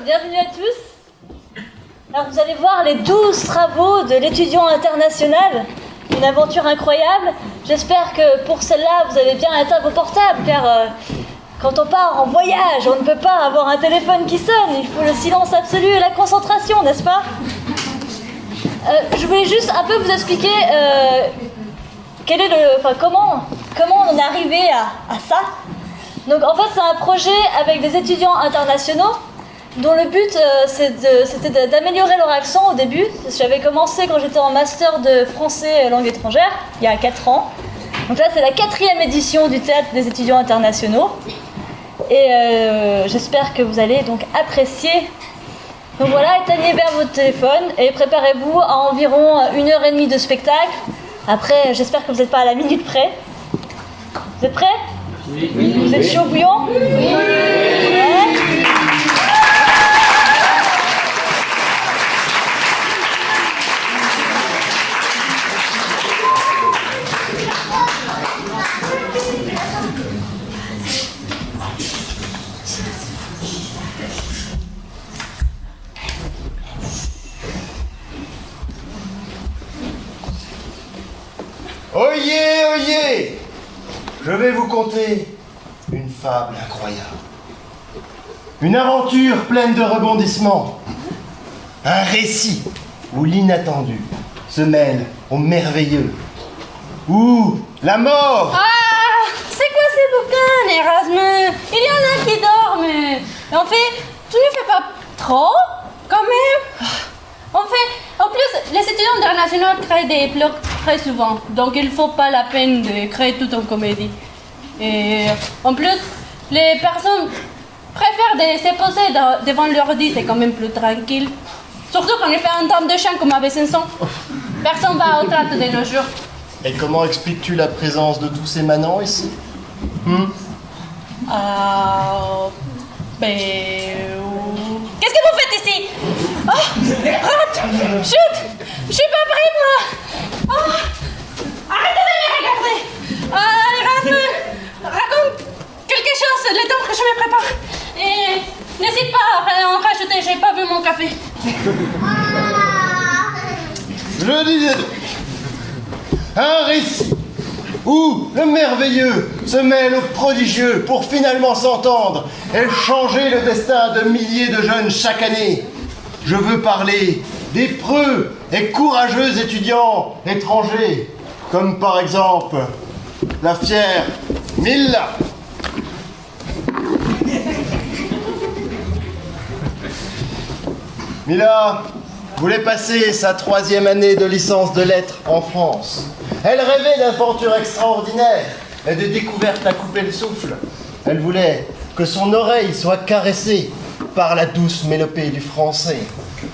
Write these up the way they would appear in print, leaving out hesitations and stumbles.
bienvenue à tous. Alors vous allez voir les 12 travaux de l'étudiant international, une aventure incroyable. J'espère que pour celle-là, vous avez bien éteint vos portables, car quand on part en voyage, on ne peut pas avoir un téléphone qui sonne. Il faut le silence absolu et la concentration, n'est-ce pas? Je voulais juste un peu vous expliquer comment on est arrivé à ça. Donc en fait, c'est un projet avec des étudiants internationaux dont le but c'était d'améliorer leur accent au début. J'avais commencé quand j'étais en master de français langue étrangère, il y a 4 ans. Donc là, c'est la 4e édition du théâtre des étudiants internationaux. Et j'espère que vous allez donc apprécier. Donc voilà, éteignez bien votre téléphone et préparez-vous à environ 1h30 de spectacle. Après, j'espère que vous n'êtes pas à la minute près. Vous êtes prêts? Oui. Vous êtes chaud bouillant? Oui. Ouais. Oyez, oyez! Je vais vous conter une fable incroyable. Une aventure pleine de rebondissements. Un récit où l'inattendu se mêle au merveilleux. Où la mort... Ah! C'est quoi ces bouquins, Erasme? Il y en a qui dorment. En fait, tu ne fais pas trop, quand même. En plus, les étudiants internationaux créent des blogs très souvent, donc il ne faut pas la peine de créer tout en comédie. Et en plus, les personnes préfèrent se poser devant l'ordi, c'est quand même plus tranquille. Surtout quand il fait un temps de chant comme à Besançon. Personne va au théâtre de nos jours. Et comment expliques-tu la présence de tous ces manants ici? Qu'est-ce que vous faites ici? Oh, rate! Chut! Je suis pas prête, moi! Oh, arrêtez de me regarder! Erasme, raconte quelque chose le temps que je me prépare. Et n'hésite pas à en rajouter, j'ai pas vu mon café. Je disais donc, un récit où le merveilleux se mêle au prodigieux pour finalement s'entendre et changer le destin de milliers de jeunes chaque année. Je veux parler des preux et courageux étudiants étrangers, comme par exemple la fière Milla. Milla voulait passer sa 3e année de licence de lettres en France. Elle rêvait d'aventures extraordinaires et de découvertes à couper le souffle. Elle voulait que son oreille soit caressée par la douce mélopée du français,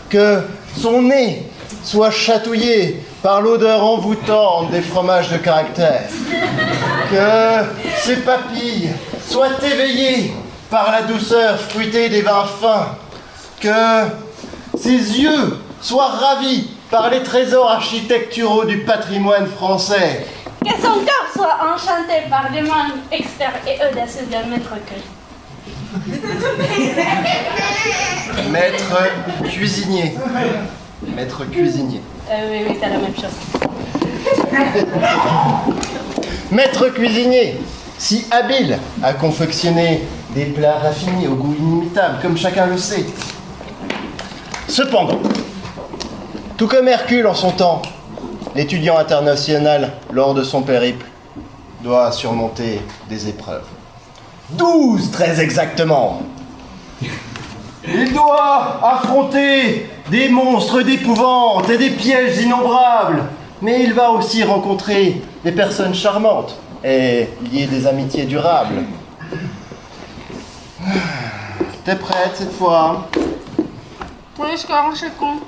que son nez soit chatouillé par l'odeur envoûtante des fromages de caractère, que ses papilles soient éveillées par la douceur fruitée des vins fins, que ses yeux soient ravis par les trésors architecturaux du patrimoine français. Que son cœur soit enchanté par des mains experts et audacieux de Maître Cueil. Maître cuisinier. Maître cuisinier. Oui, c'est la même chose. Maître cuisinier, si habile à confectionner des plats raffinés au goût inimitable, comme chacun le sait. Cependant, tout comme Hercule en son temps, l'étudiant international, lors de son périple, doit surmonter des épreuves. 12, très exactement. Il doit affronter des monstres d'épouvante et des pièges innombrables. Mais il va aussi rencontrer des personnes charmantes et lier des amitiés durables. T'es prête cette fois? Oui, je commence con.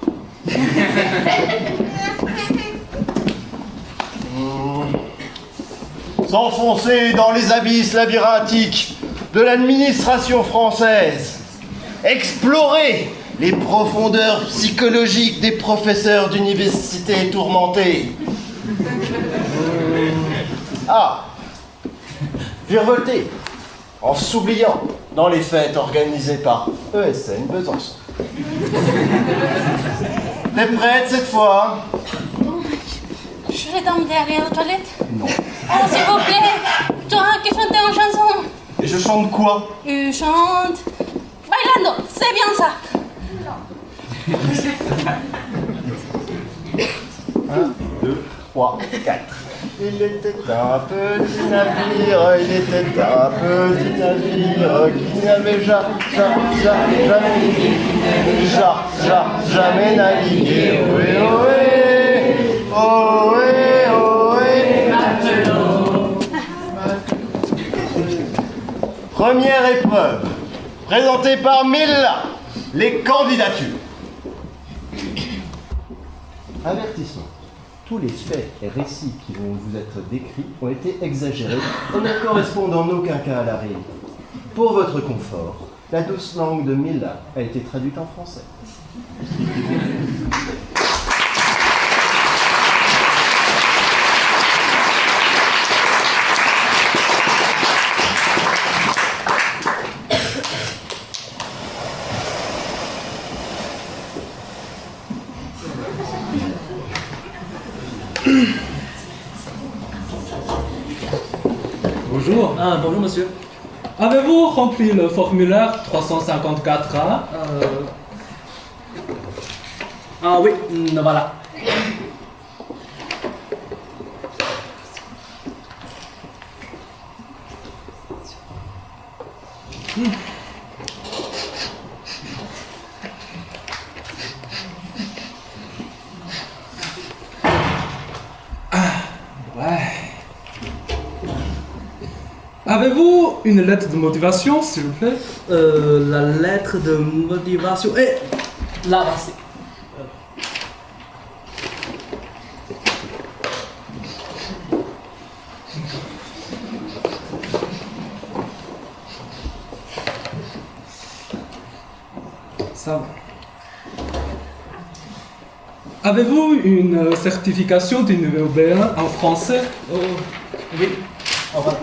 S'enfoncer dans les abysses labyrinthiques de l'administration française. Explorer les profondeurs psychologiques des professeurs d'université tourmentés. Virevolter en s'oubliant dans les fêtes organisées par ESN Besançon. T'es prête cette fois? Je vais dormir derrière aux toilettes. Non. Oh, s'il vous plaît, tu auras que chanter en chanson. Et je chante quoi? Tu chantes. Bailando, c'est bien ça. 1, 2, 3, 4. Il était un petit navire, il était un petit navire qui n'avait jamais navigué. Ohé, ohé, ohé, ohé. Première épreuve, présentée par Milla, les candidatures. Avertissement. Tous les faits et récits qui vont vous être décrits ont été exagérés et ne correspondent en aucun cas à la réalité. Pour votre confort, la douce langue de Milla a été traduite en français. Bonjour. Bonjour monsieur. Avez-vous rempli le formulaire 354A Oui, voilà. Ouais. Avez-vous une lettre de motivation, s'il vous plaît? La lettre de motivation. Là, voici. Ça va. Avez-vous une certification du niveau B1 en français? Oui. Au revoir.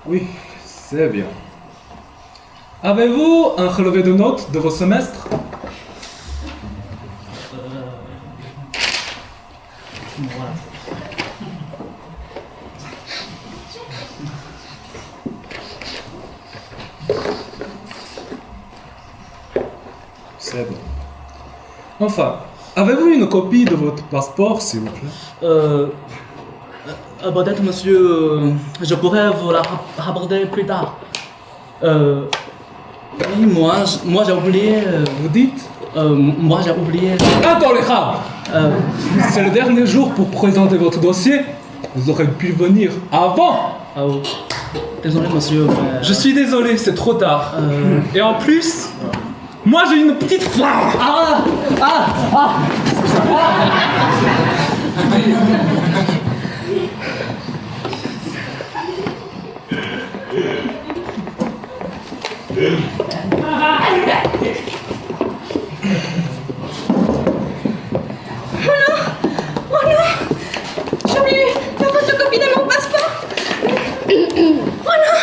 Oui, c'est bien. Avez-vous un relevé de notes de vos semestres? Voilà. C'est bon. Enfin, avez-vous une copie de votre passeport, s'il vous plaît? Peut-être monsieur, je pourrais vous la rapporter plus tard. Oui, moi j'ai oublié. Vous dites? Moi j'ai oublié. Intolérable! C'est le dernier jour pour présenter votre dossier. Vous aurez pu venir avant. Désolé monsieur, mais... Je suis désolé, c'est trop tard. Et en plus, moi j'ai une petite flamme. J'ai oublié la photocopie de mon passeport. Oh non.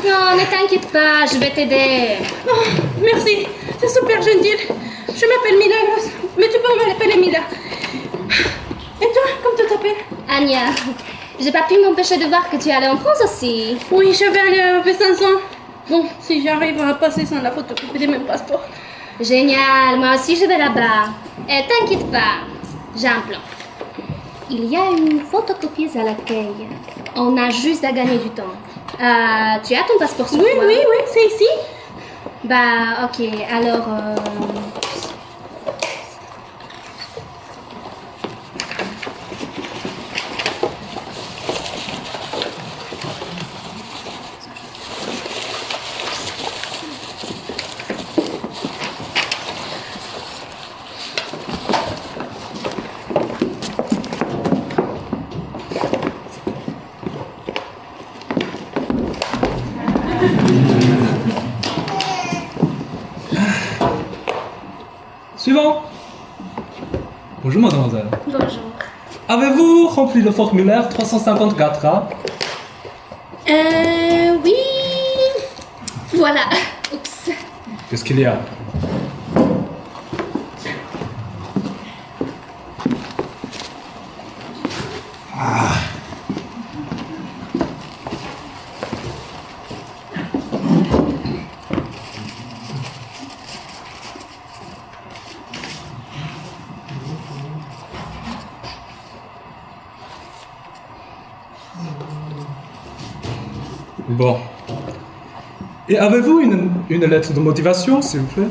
Non, ne t'inquiète pas, je vais t'aider. Oh, merci, c'est super gentil. Je m'appelle Milagros, mais tu peux m'appeler Mila. Et toi, comment tu t'appelles? Anya, j'ai pas pu m'empêcher de voir que tu es allée en France aussi. Oui, je vais aller à Besançon. Bon, si j'arrive à passer sans la photocopie de mon passeport. Génial, moi aussi je vais là-bas. Et t'inquiète pas, j'ai un plan. Il y a une photocopieuse à l'accueil. On a juste à gagner du temps. Tu as ton passeport sur Oui, toi? oui, oui, c'est ici. Bah, ok, alors... Suivant. Bonjour mademoiselle. Bonjour. Avez-vous rempli le formulaire 354A? Oui. Voilà. Oups. Qu'est-ce qu'il y a? Bon. Et avez-vous une lettre de motivation, s'il vous plaît?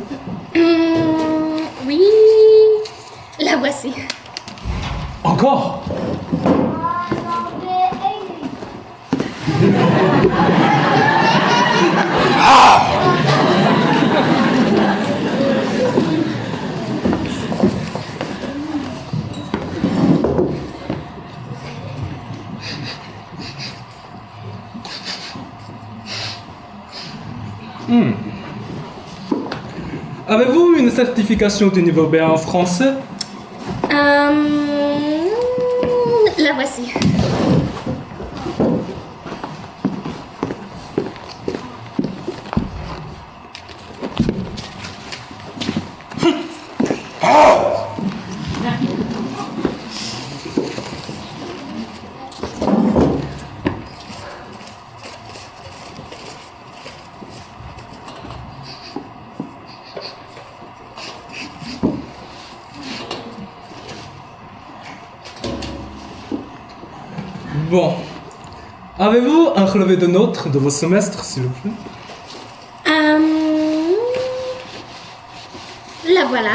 Oui. La voici. Encore? Avez-vous une certification du niveau B en français? La voici. Bon. Avez-vous un relevé de notes de vos semestres, s'il vous plaît? La voilà.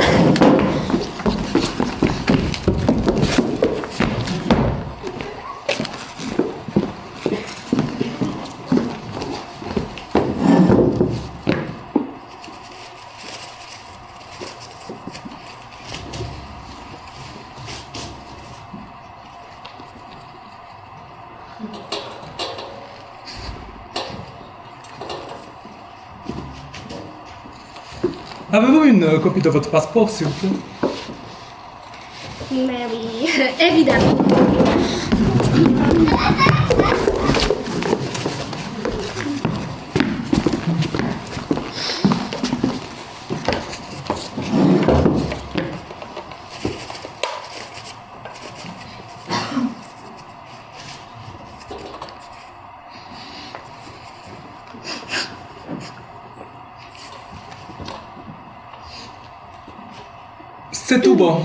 Avez-vous une copie de votre passeport, s'il vous plaît? Mais oui, évidemment. C'est tout bon.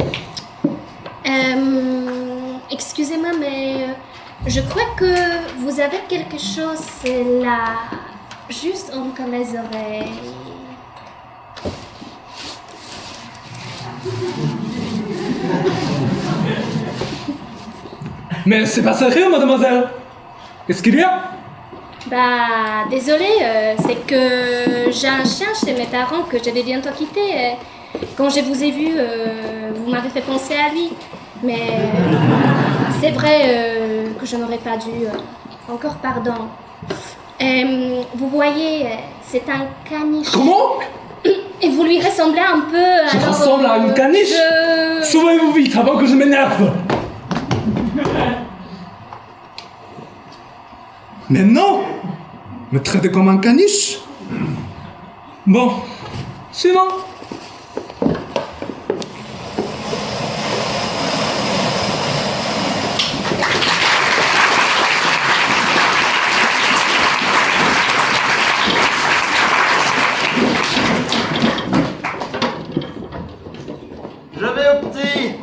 Excusez-moi, mais je crois que vous avez quelque chose là, juste entre les oreilles. Mais c'est pas sérieux, mademoiselle. Qu'est-ce qu'il y a? Bah, désolée, c'est que j'ai un chien chez mes parents que je vais bientôt quitter. Quand je vous ai vu, vous m'avez fait penser à lui. Mais c'est vrai que je n'aurais pas dû. Encore pardon. Vous voyez, c'est un caniche. Comment? Et vous lui ressemblez un peu. Je ressemble à une caniche? Sauvez-vous vite avant que je m'énerve. Mais non! Me traitez comme un caniche? Bon, suivant. J'avais opté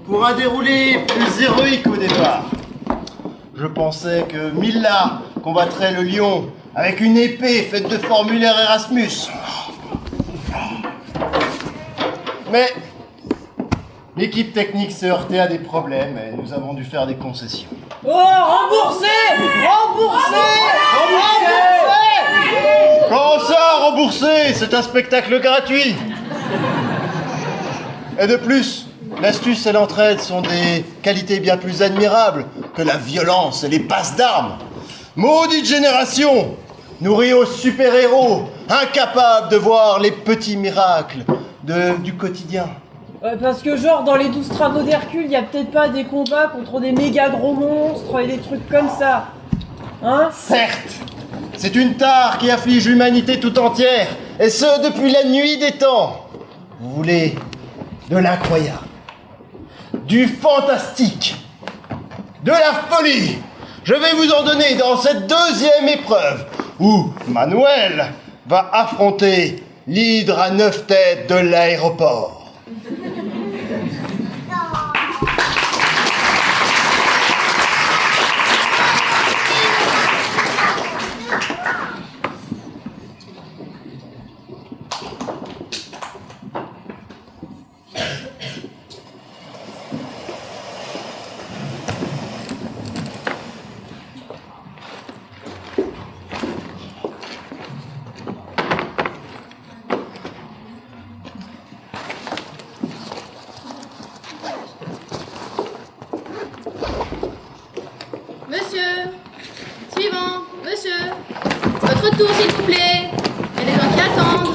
pour un déroulé plus héroïque au départ. Je pensais que Milla combattrait le lion avec une épée faite de formulaire Erasmus. Mais l'équipe technique s'est heurtée à des problèmes et nous avons dû faire des concessions. Oh, remboursé! Comment ça, remboursé? C'est un spectacle gratuit. Et de plus, l'astuce et l'entraide sont des qualités bien plus admirables que la violence et les passes d'armes. Maudite génération, nourrie aux super-héros, incapable de voir les petits miracles du quotidien. Ouais, parce que genre dans les 12 travaux d'Hercule, y a peut-être pas des combats contre des méga gros monstres et des trucs comme ça. Hein? Certes, c'est une tare qui afflige l'humanité tout entière, et ce depuis la nuit des temps. Vous voulez de l'incroyable, du fantastique, de la folie. Je vais vous en donner dans cette deuxième épreuve, où Manuel va affronter l'hydre à 9 têtes de l'aéroport. Monsieur, suivant, monsieur, votre tour s'il vous plaît. Il y a des gens qui attendent.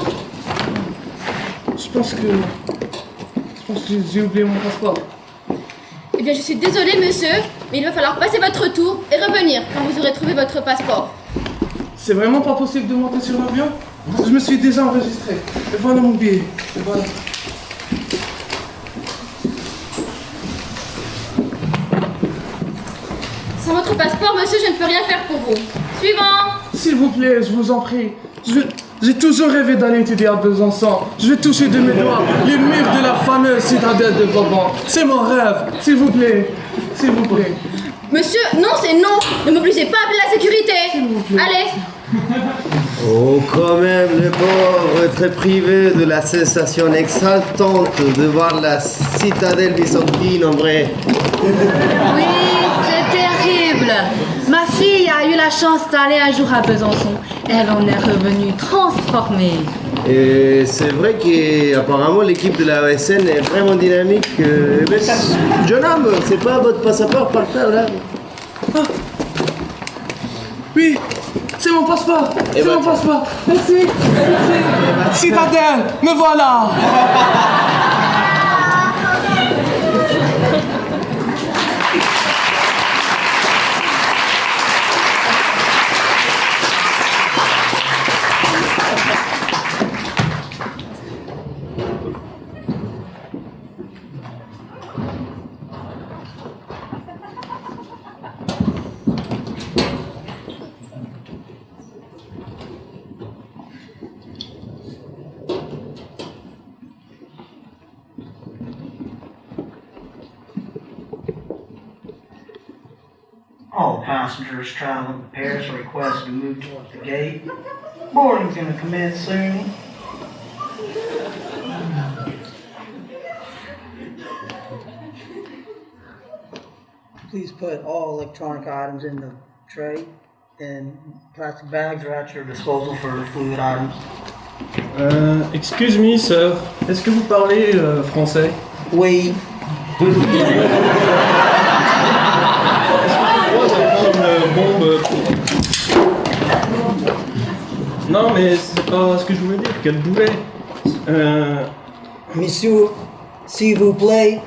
Je pense que j'ai oublié mon passeport. Eh bien, je suis désolée, monsieur, mais il va falloir passer votre tour et revenir quand vous aurez trouvé votre passeport. C'est vraiment pas possible de monter sur l'avion? Je me suis déjà enregistré. Et voilà mon billet. Et voilà. Sans votre passeport, monsieur, je ne peux rien faire pour vous. Suivant. S'il vous plaît, je vous en prie. J'ai toujours rêvé d'aller étudier à Besançon. Je vais toucher de mes doigts les murs de la fameuse citadelle de Vauban. C'est mon rêve. S'il vous plaît. S'il vous plaît. Monsieur, non, c'est non. Ne m'obligez pas à appeler la sécurité. S'il vous plaît. Allez. Oh, quand même, le pauvre très privé de la sensation exaltante de voir la citadelle byzantine en vrai. Oui, c'est terrible. Ma fille a eu la chance d'aller un jour à Besançon. Elle en est revenue transformée. Et c'est vrai qu'apparemment l'équipe de la OSN est vraiment dynamique. Mais, jeune homme, c'est pas votre passeport par terre là? Ah. Oui, c'est mon passeport. Et C'est mon passeport. Merci. Merci. Citadelle, me voilà. All passengers traveling to Paris are requested to move toward the gate. Boarding's going to commence soon. Please put all electronic items in the tray, and plastic bags are at your disposal for fluid items. Excuse me, sir. Est-ce que vous parlez français? Oui. Bombe. Non, mais c'est pas ce que je voulais dire. Quel boulet. Monsieur, s'il vous plaît,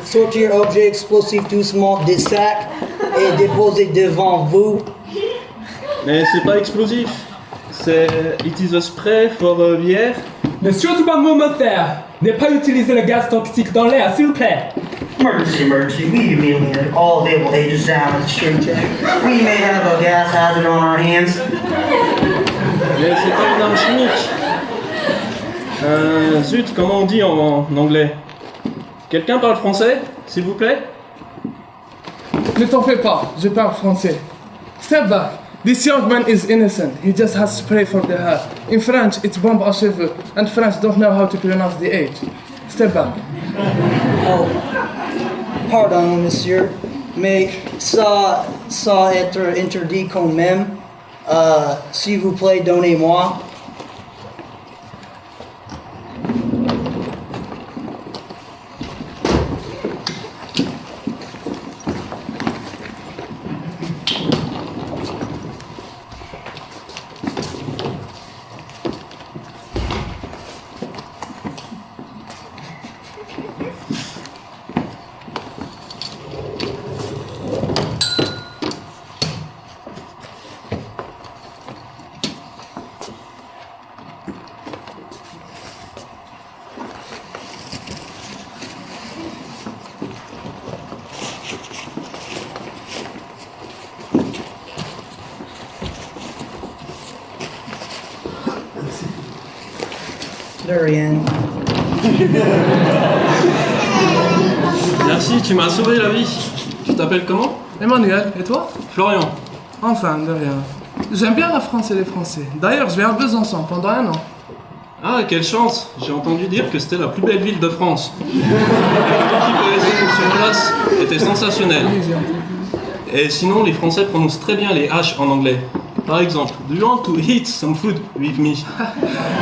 sortir objet explosif doucement des sacs et déposer devant vous. Mais c'est pas explosif. C'est it is a spray for bière. Ne surtout pas me faire. Ne pas utiliser le gaz toxique dans l'air, s'il vous plaît. Emergency, emergency. We immediately all available agents down at the street check. We may have a gas hazard on our hands. Mais c'est pas une arme chimique. Zut, comment on dit en anglais? Quelqu'un parle français, s'il vous plaît? Ne t'en fais pas, je parle français. Step back. This young man is innocent. He just has spray for the hair. In French, it's bombe à cheveux, and French don't know how to pronounce the age. Step back. Oh, pardon, monsieur, mais ça être interdit quand même. S'il vous plaît, donnez-moi. Very end. Merci, tu m'as sauvé la vie. Tu t'appelles comment? Emmanuel, et toi? Florian. Enfin, de rien. J'aime bien la France et les Français. D'ailleurs, je viens à Besançon pendant 1 an. Ah, quelle chance! J'ai entendu dire que c'était la plus belle ville de France. L'équipe sur place était sensationnelle. Et sinon, les Français prononcent très bien les H en anglais. Par exemple, do you want to eat some food with me?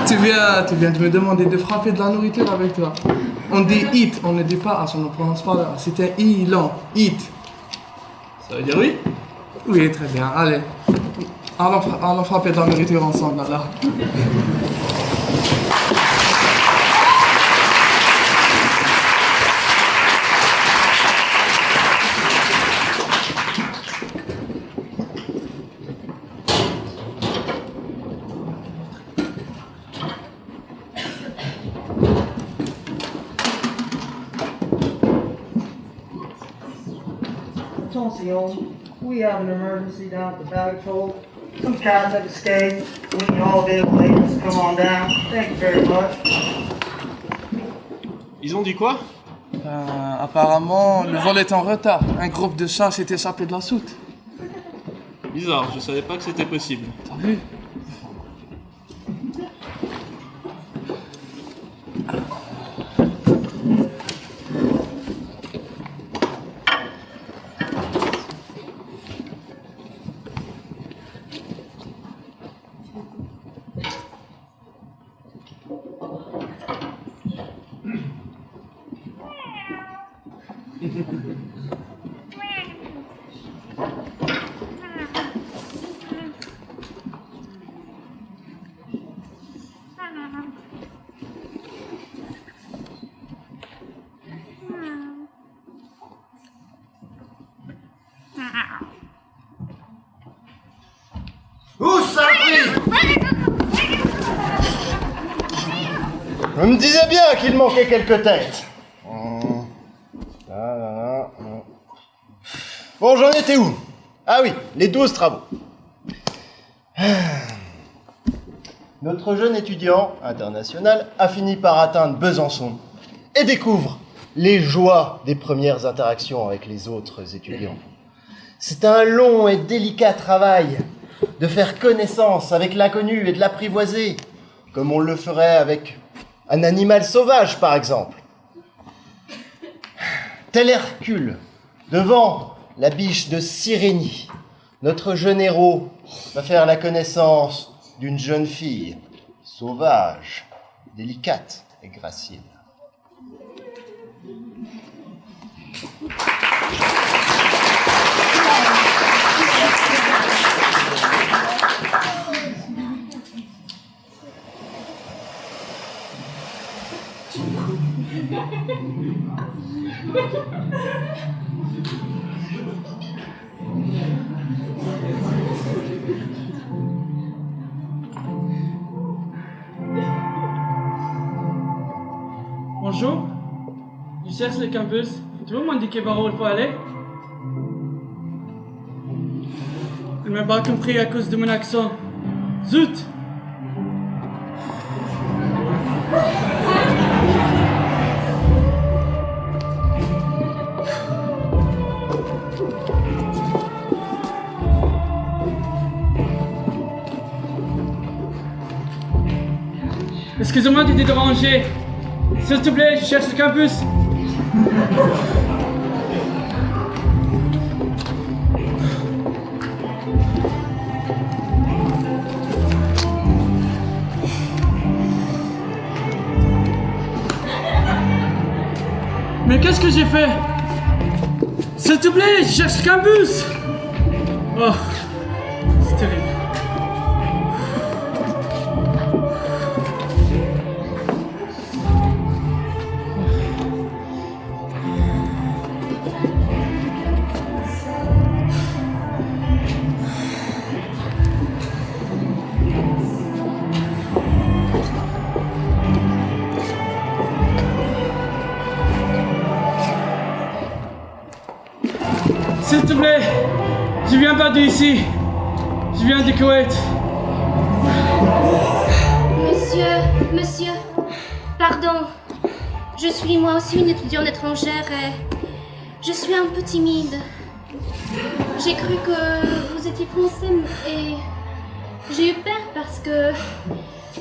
Tu viens de me demander de frapper de la nourriture avec toi. On dit eat, on ne dit pas H, on ne prononce pas là. C'est un I long, eat. Ça veut dire oui? Oui, très bien. Allez, allons frapper de la nourriture ensemble alors. Attention, we have an emergency down at the baggage hold. Some cats have escaped. We need all available agents to come on down. Thank you very much. Ils ont dit quoi? Apparemment, le vol est en retard. Un groupe de chats s'est échappé de la soute. Bizarre, je savais pas que c'était possible. T'as vu? Où ça pris? Je me disais bien qu'il manquait quelques têtes. Bon, j'en étais où? Ah oui, les 12 travaux. Notre jeune étudiant international a fini par atteindre Besançon et découvre les joies des premières interactions avec les autres étudiants. C'est un long et délicat travail de faire connaissance avec l'inconnu et de l'apprivoiser, comme on le ferait avec un animal sauvage, par exemple. Tel Hercule, devant la biche de Cyrénie, notre jeune héros va faire la connaissance d'une jeune fille sauvage, délicate et gracile. Bonjour, je cherche le campus. Tu peux m'indiquer par où il faut aller? Elle m'a pas compris à cause de mon accent. Zut! Excusez-moi de te déranger. S'il te plaît, je cherche le campus. Mais qu'est-ce que j'ai fait? S'il te plaît, je cherche le campus. Oh, c'est terrible. S'il te plaît, je viens pas d'ici. Je viens du Koweït. Monsieur, Je suis moi aussi une étudiante étrangère et je suis un peu timide. J'ai cru que vous étiez français et j'ai eu peur parce que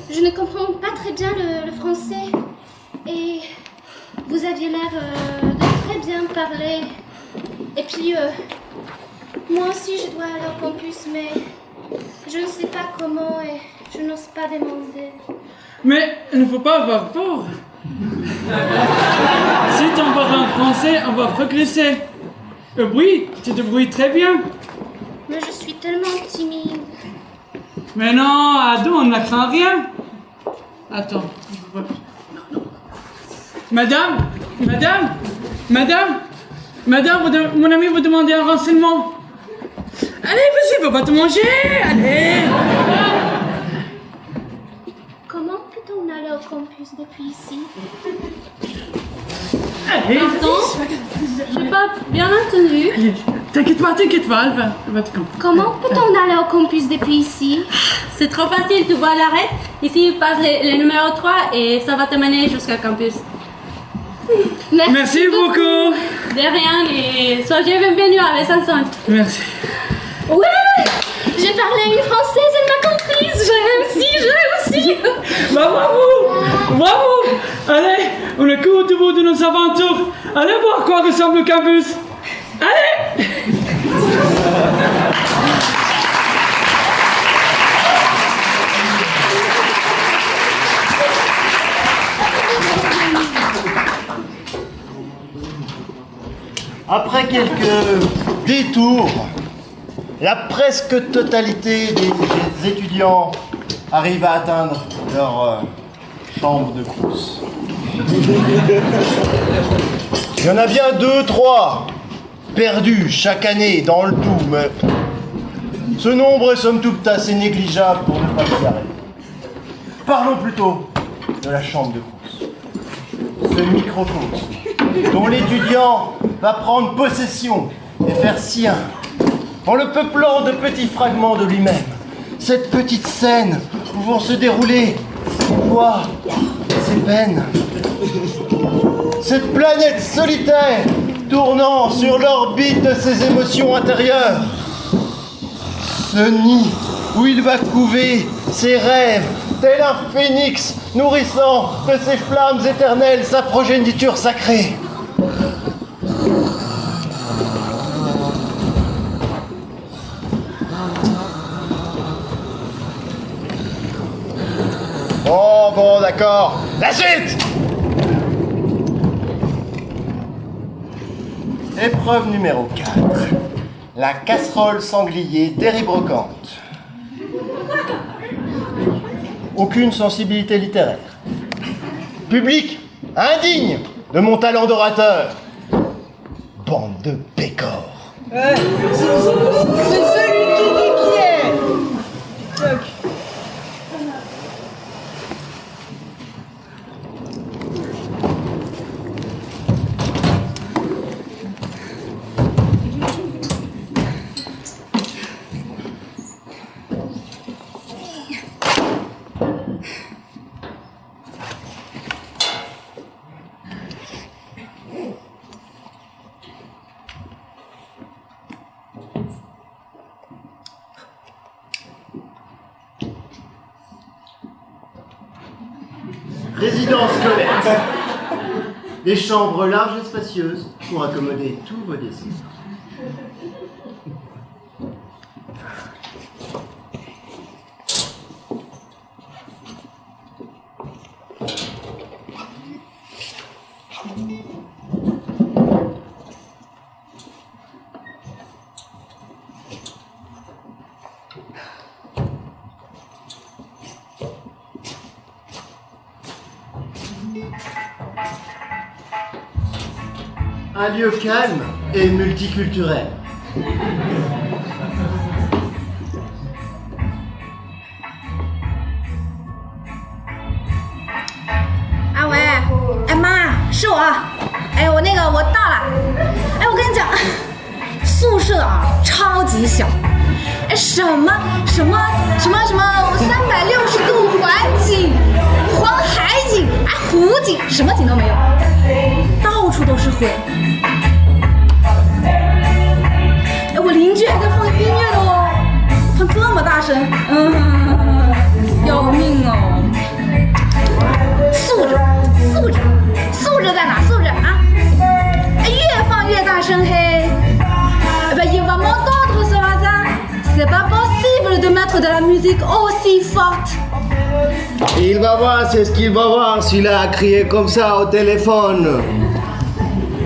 je ne comprends pas très bien le français et vous aviez l'air de très bien parler. Et puis, moi aussi je dois aller au campus, mais je ne sais pas comment et je n'ose pas demander. Mais il ne faut pas avoir peur. Si tu parles en français, on va progresser. Oui, tu te débrouilles très bien. Mais je suis tellement timide. Mais non, ado, on ne craint rien. Attends. Madame, mon ami vous demandez un renseignement. Allez, vas-y, va pas te manger, allez. Comment peut-on aller au campus depuis ici? Allez, Pardon? J'ai pas bien entendu. allez, t'inquiète pas, elle va te comprendre. Comment peut-on aller au campus depuis ici? C'est trop facile, tu vois l'arrêt. Ici, passe le numéro 3 et ça va te mener jusqu'au campus. Merci beaucoup. De rien et soyez bienvenus à Besançon. Merci. Ouais! J'ai parlé une française, elle m'a comprise. J'ai réussi. Bah, bravo. Allez, on est court au bout de nos aventures. Allez voir quoi ressemble le campus. Allez. Après quelques détours, la presque totalité des étudiants arrivent à atteindre leur chambre de course. Il y en a bien 2, 3 perdus chaque année dans le tout, mais ce nombre est somme toute assez négligeable pour ne pas s'y arrêter. Parlons plutôt de la chambre de course, ce microcosme dont l'étudiant va prendre possession et faire sien, en le peuplant de petits fragments de lui-même. Cette petite scène où vont se dérouler ses joies, ses peines. Cette planète solitaire tournant sur l'orbite de ses émotions intérieures. Ce nid où il va couver ses rêves, tel un phénix nourrissant de ses flammes éternelles sa progéniture sacrée. Bon, d'accord. La suite! Épreuve numéro 4. La casserole sanglier déribrocante. Aucune sensibilité littéraire. Public indigne de mon talent d'orateur. Bande de pécores. Ouais, c'est celui qui dit qui est. Toc. Résidence scolaire. Des chambres larges et spacieuses pour accommoder tous vos désirs. Un lieu calme et multiculturel. Ah喂，哎妈，是我。哎，我到了。哎，我跟你讲，宿舍啊超级小。哎，什么360度环景、黄海景、湖景，什么景都没有。是会。哎，我邻居还在放音乐呢哦，放这么大声，要命哦！素质在哪？素质啊！哎，越放越大声嘿！哎ben, il va m'entendre ce voisin. C'est pas possible de mettre de la musique aussi forte. Il va voir, c'est ce qu'il va voir s'il a crié comme ça au téléphone.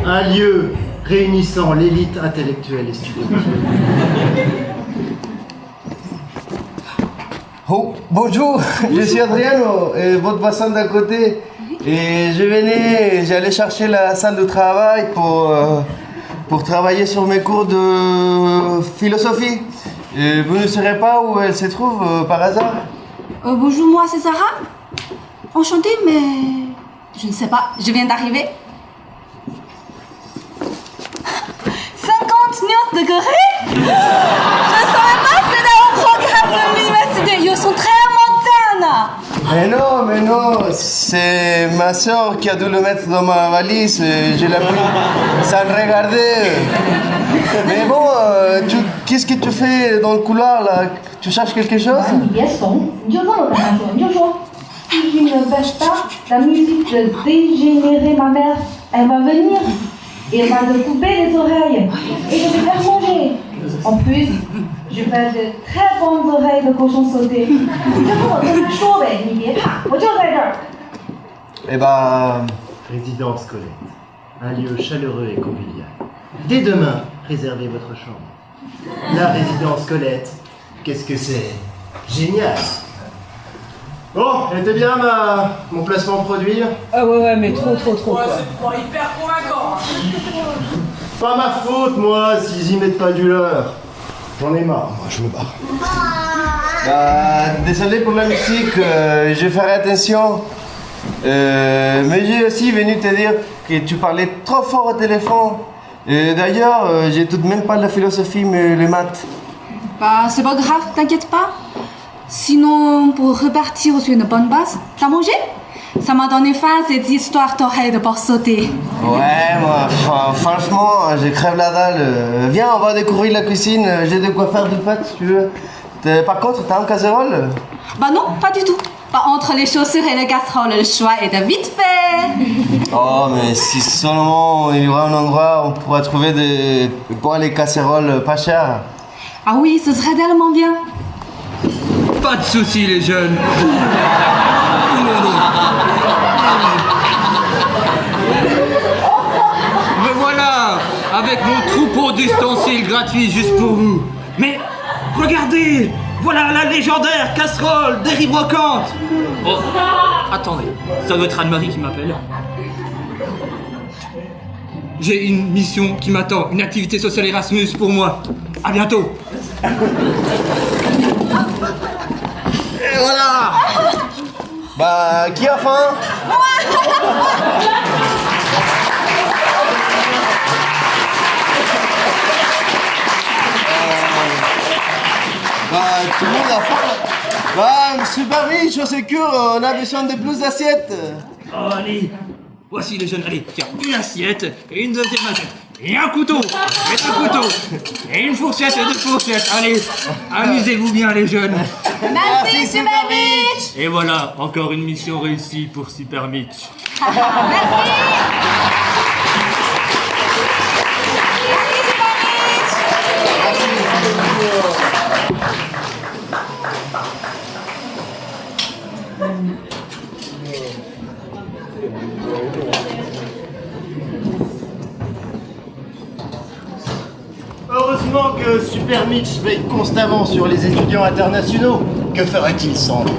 Un lieu réunissant l'élite intellectuelle et studentique. Oh, bonjour, je suis Adriano, votre voisin d'à côté. Et j'allais chercher la salle de travail pour travailler sur mes cours de philosophie. Et vous ne saurez pas où elle se trouve par hasard? Bonjour, moi c'est Sarah. Enchantée, mais je ne sais pas, je viens d'arriver. 50 nuances de Corée? Je ne savais pas que c'était au programme de l'université. Ils sont très modernes. Mais non, c'est ma soeur qui a dû le mettre dans ma valise. Je l'ai pris sans regarder. Mais bon, qu'est-ce que tu fais dans le couloir là? Tu cherches quelque chose? 你别怂，你就这么跟他说，你就说 Si tu ne baisses pas la musique de dégénérer ma mère, elle va venir et elle va te couper les oreilles et je vais faire manger. En plus, je fais de très bonnes oreilles de cochon sauté. 你就跟我跟他说呗，你别怕，我就在这儿。 Eh ben, Résidence Colette, un lieu chaleureux et convivial. Dès demain, réservez votre chambre. La résidence Colette, qu'est-ce que c'est? Génial! Bon, elle était bien mon placement produit? Ah ouais, mais trop quoi. C'est pas hyper convaincant. Pas ma faute, moi, s'ils y mettent pas du leur. J'en ai marre, moi, je me barre. bah, désolé pour la musique, je ferai attention. Mais j'ai aussi venu te dire que tu parlais trop fort au téléphone. D'ailleurs, j'ai tout de même pas la philosophie, mais les maths. Bah, c'est pas grave, t'inquiète pas. Sinon, pour repartir sur une bonne base, t'as mangé? Ça m'a donné faim cette histoire d'oreilles de porc sauté. Ouais, moi, franchement, je crève la dalle. Viens, on va découvrir la cuisine, j'ai de quoi faire du pâte si tu veux. Par contre, t'as une casserole? Bah non, pas du tout. Bah, entre les chaussures et les casseroles, le choix est de vite fait. Oh, mais si seulement il y aura un endroit où on pourra trouver des poêles et casseroles pas chères. Ah oui, ce serait tellement bien. Pas de soucis, les jeunes. Me voilà, avec mon troupeau d'ustensiles gratuits juste pour vous. Mais regardez, voilà la légendaire casserole des rives brocantes. Oh, attendez, ça doit être Anne-Marie qui m'appelle. J'ai une mission qui m'attend, une activité sociale Erasmus pour moi. À bientôt. Et voilà. Bah, qui a faim? Bah, tout le monde a faim. Bah, super riche, au sécure, on a besoin de plus d'assiettes. Oh, allez, voici les jeunes, allez, tiens, une assiette et une deuxième assiette. Et un couteau, et deux couteaux, et une fourchette et deux fourchettes. Allez, amusez-vous bien les jeunes. Merci, Super Mitch. Et voilà, encore une mission réussie pour Super Mitch. Merci. Heureusement que Super Mitch veille constamment sur les étudiants internationaux. Que ferait-il sans nous?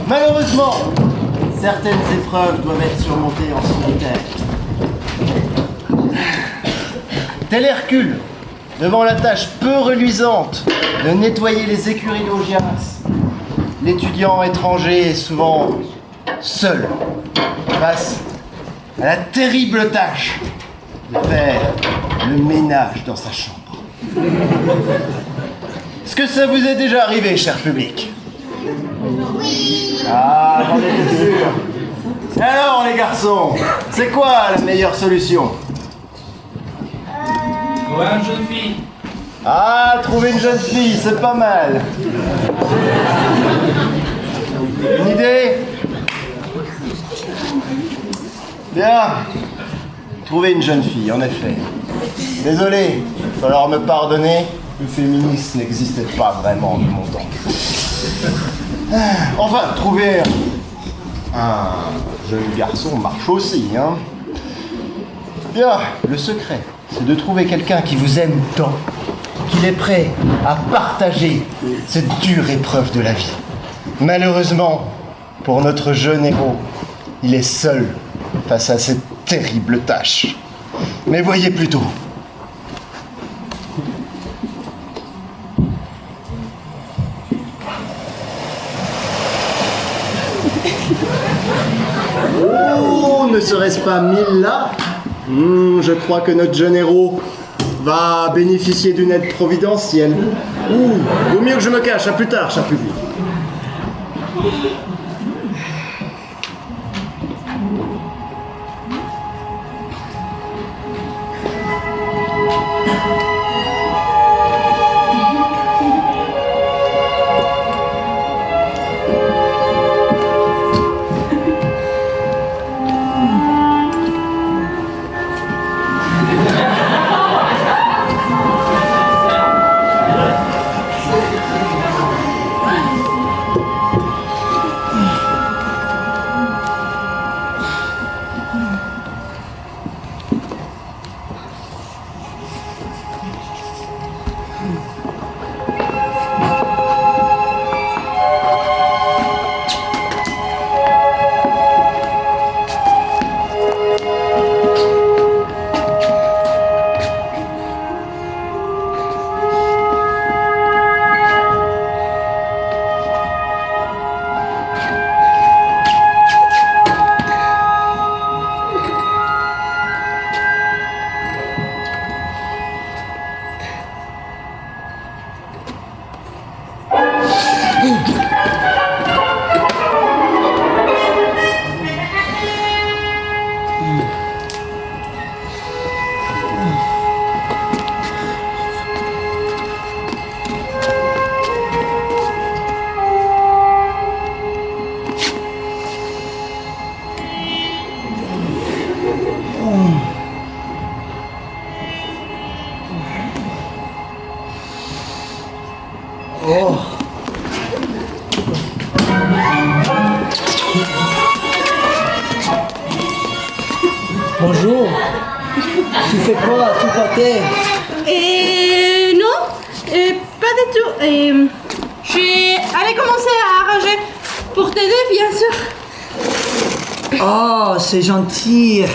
Malheureusement, certaines épreuves doivent être surmontées en solitaire. Tel Hercule, devant la tâche peu reluisante de nettoyer les écuries d'Augias, l'étudiant étranger est souvent seul face à la terrible tâche de faire le ménage dans sa chambre. Est-ce que ça vous est déjà arrivé, cher public? Oui. Ah, j'en étais sûr. Alors les garçons, c'est quoi la meilleure solution? Ouais, une jeune fille. Ah, trouver une jeune fille, c'est pas mal. Une idée? Bien. Trouver une jeune fille, en effet. Désolé, il va falloir me pardonner, le féminisme n'existait pas vraiment de mon temps. Enfin, trouver un jeune garçon marche aussi, hein. Bien, le secret, c'est de trouver quelqu'un qui vous aime tant, qu'il est prêt à partager cette dure épreuve de la vie. Malheureusement, pour notre jeune héros, il est seul face à cette terrible tâche. Mais voyez plutôt. Oh, ne serait-ce pas 1000 là? Je crois que notre jeune héros va bénéficier d'une aide providentielle. Vaut mieux que je me cache, à plus tard, cher public. Bonjour. Tu fais quoi? Tu pâté? Non, pas du tout. Je vais aller commencer à arranger pour t'aider, bien sûr. Oh, c'est gentil.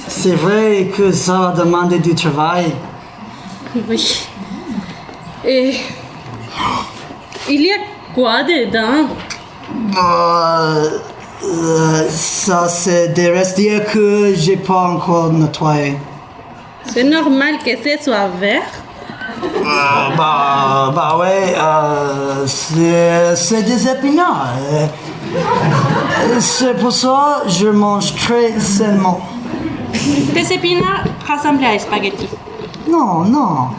C'est vrai que ça demande du travail. Oui. Et il y a quoi dedans? Ça, c'est des restes d'hier que j'ai pas encore nettoyé. C'est normal que ce soit vert. Bah ouais, c'est des épinards. C'est pour ça que je mange très sainement. Tes épinards ressemblent à spaghetti. Non, non.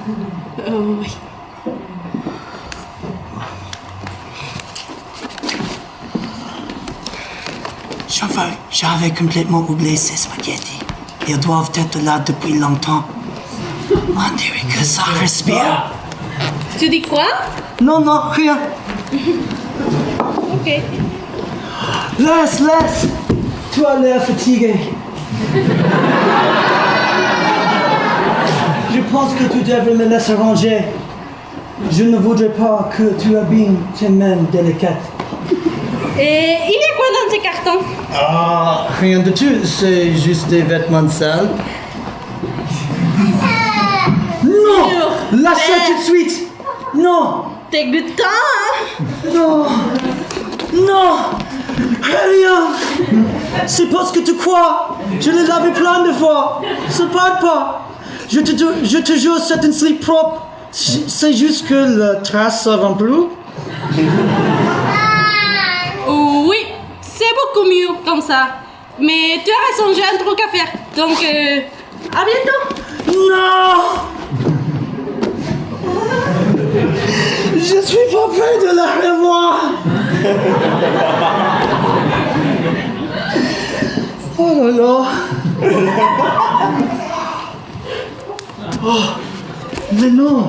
Oui. J'avais complètement oublié ces spaghettis. Ils doivent être là depuis longtemps. On dirait que ça respire. Tu dis quoi? Non, rien. Ok. Laisse. Tu as l'air fatigué. Je pense que tu devrais me laisser ranger. Je ne voudrais pas que tu abîmes tes mains délicates. Et il y a quoi dans ces cartons? Rien de tout, c'est juste des vêtements sales. Non! Lâche-le tout de suite! Non! Dégoûtant, hein? Non! Rien! C'est parce que tu crois! Je l'ai lavé plein de fois! Ça part pas! Je te jure, c'est un slip propre! C'est juste que la trace s'avance plus. Oui, c'est beaucoup mieux comme ça. Mais tu as raison, j'ai un truc à faire. Donc, à bientôt. Non! Je suis pas prêt de la revoir. Oh là là. Oh, mais non.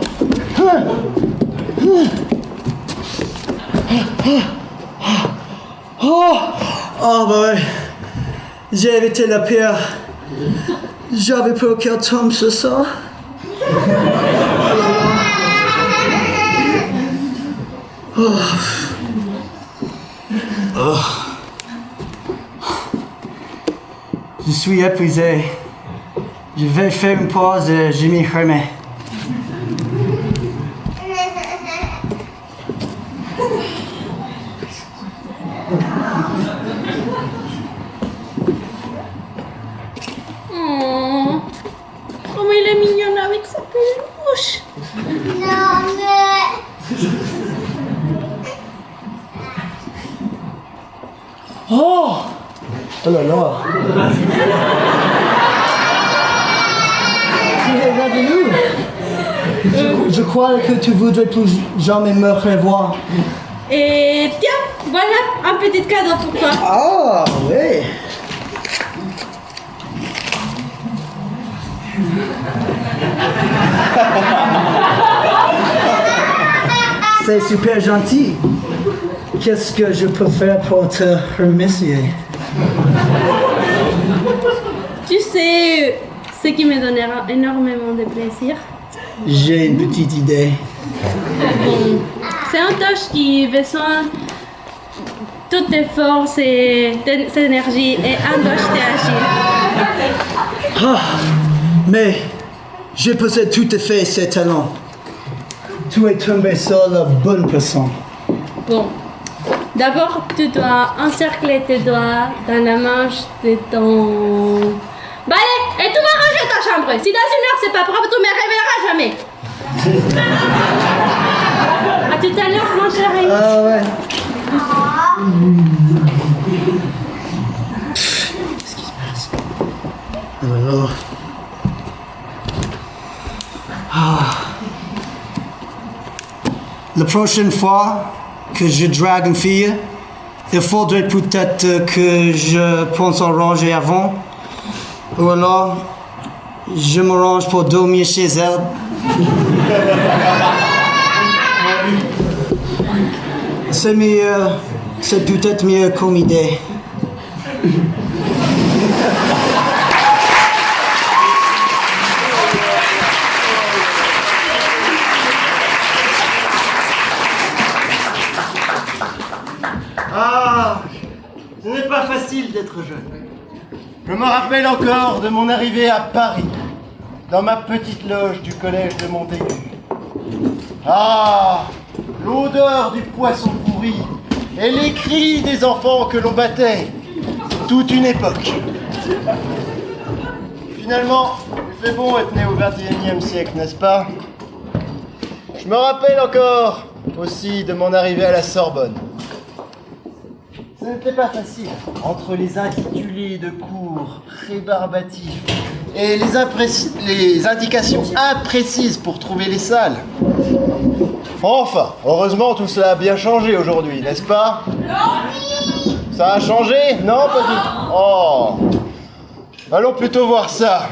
Oh bah ouais. J'ai évité la pire. J'avais peur qu'elle tombe sur ça. Oh. Oh. Je suis épuisé. Je vais faire une pause et je m'y remets. Oh, mais il est mignon avec sa peluche. Non, mais... Oh! Oh là là! Tu es revenu? Je crois que tu voudrais plus jamais me revoir. Et tiens, voilà un petit cadeau pour toi. Ah, oui! C'est super gentil. Qu'est-ce que je peux faire pour te remercier? Tu sais, ce qui me donnera énormément de plaisir. J'ai une petite idée. Bon, c'est un tâche qui besoin toutes tes forces et tes énergies et un tâche d'agir. Ah, mais je possède tout à fait ces talents. Tu es tombé sur la bonne personne. Bon, d'abord tu dois encercler tes doigts dans la manche de ton... Bah allez, et tu vas ranger ta chambre. Si dans une heure c'est pas propre, tu me réveilleras jamais. À tout à l'heure, mon chéri. Ah ouais. Qu'est-ce qui se passe? Alors... La prochaine fois que je drague une fille, il faudrait peut-être que je pense à ranger avant. Ou alors, je me range pour dormir chez elle. C'est mieux, c'est peut-être mieux comme idée. Ah, ce n'est pas facile d'être jeune. Je me rappelle encore de mon arrivée à Paris, dans ma petite loge du collège de Montaigu. Ah, l'odeur du poisson pourri et les cris des enfants que l'on battait. Toute une époque. Finalement, il fait bon être né au XXIe siècle, n'est-ce pas? Je me rappelle encore aussi de mon arrivée à la Sorbonne. Ce n'était pas facile, entre les intitulés de cours rébarbatifs et les indications imprécises pour trouver les salles. Enfin, heureusement, tout cela a bien changé aujourd'hui, n'est-ce pas? Ça a changé? Non, pas du tout. Oh! Allons plutôt voir ça.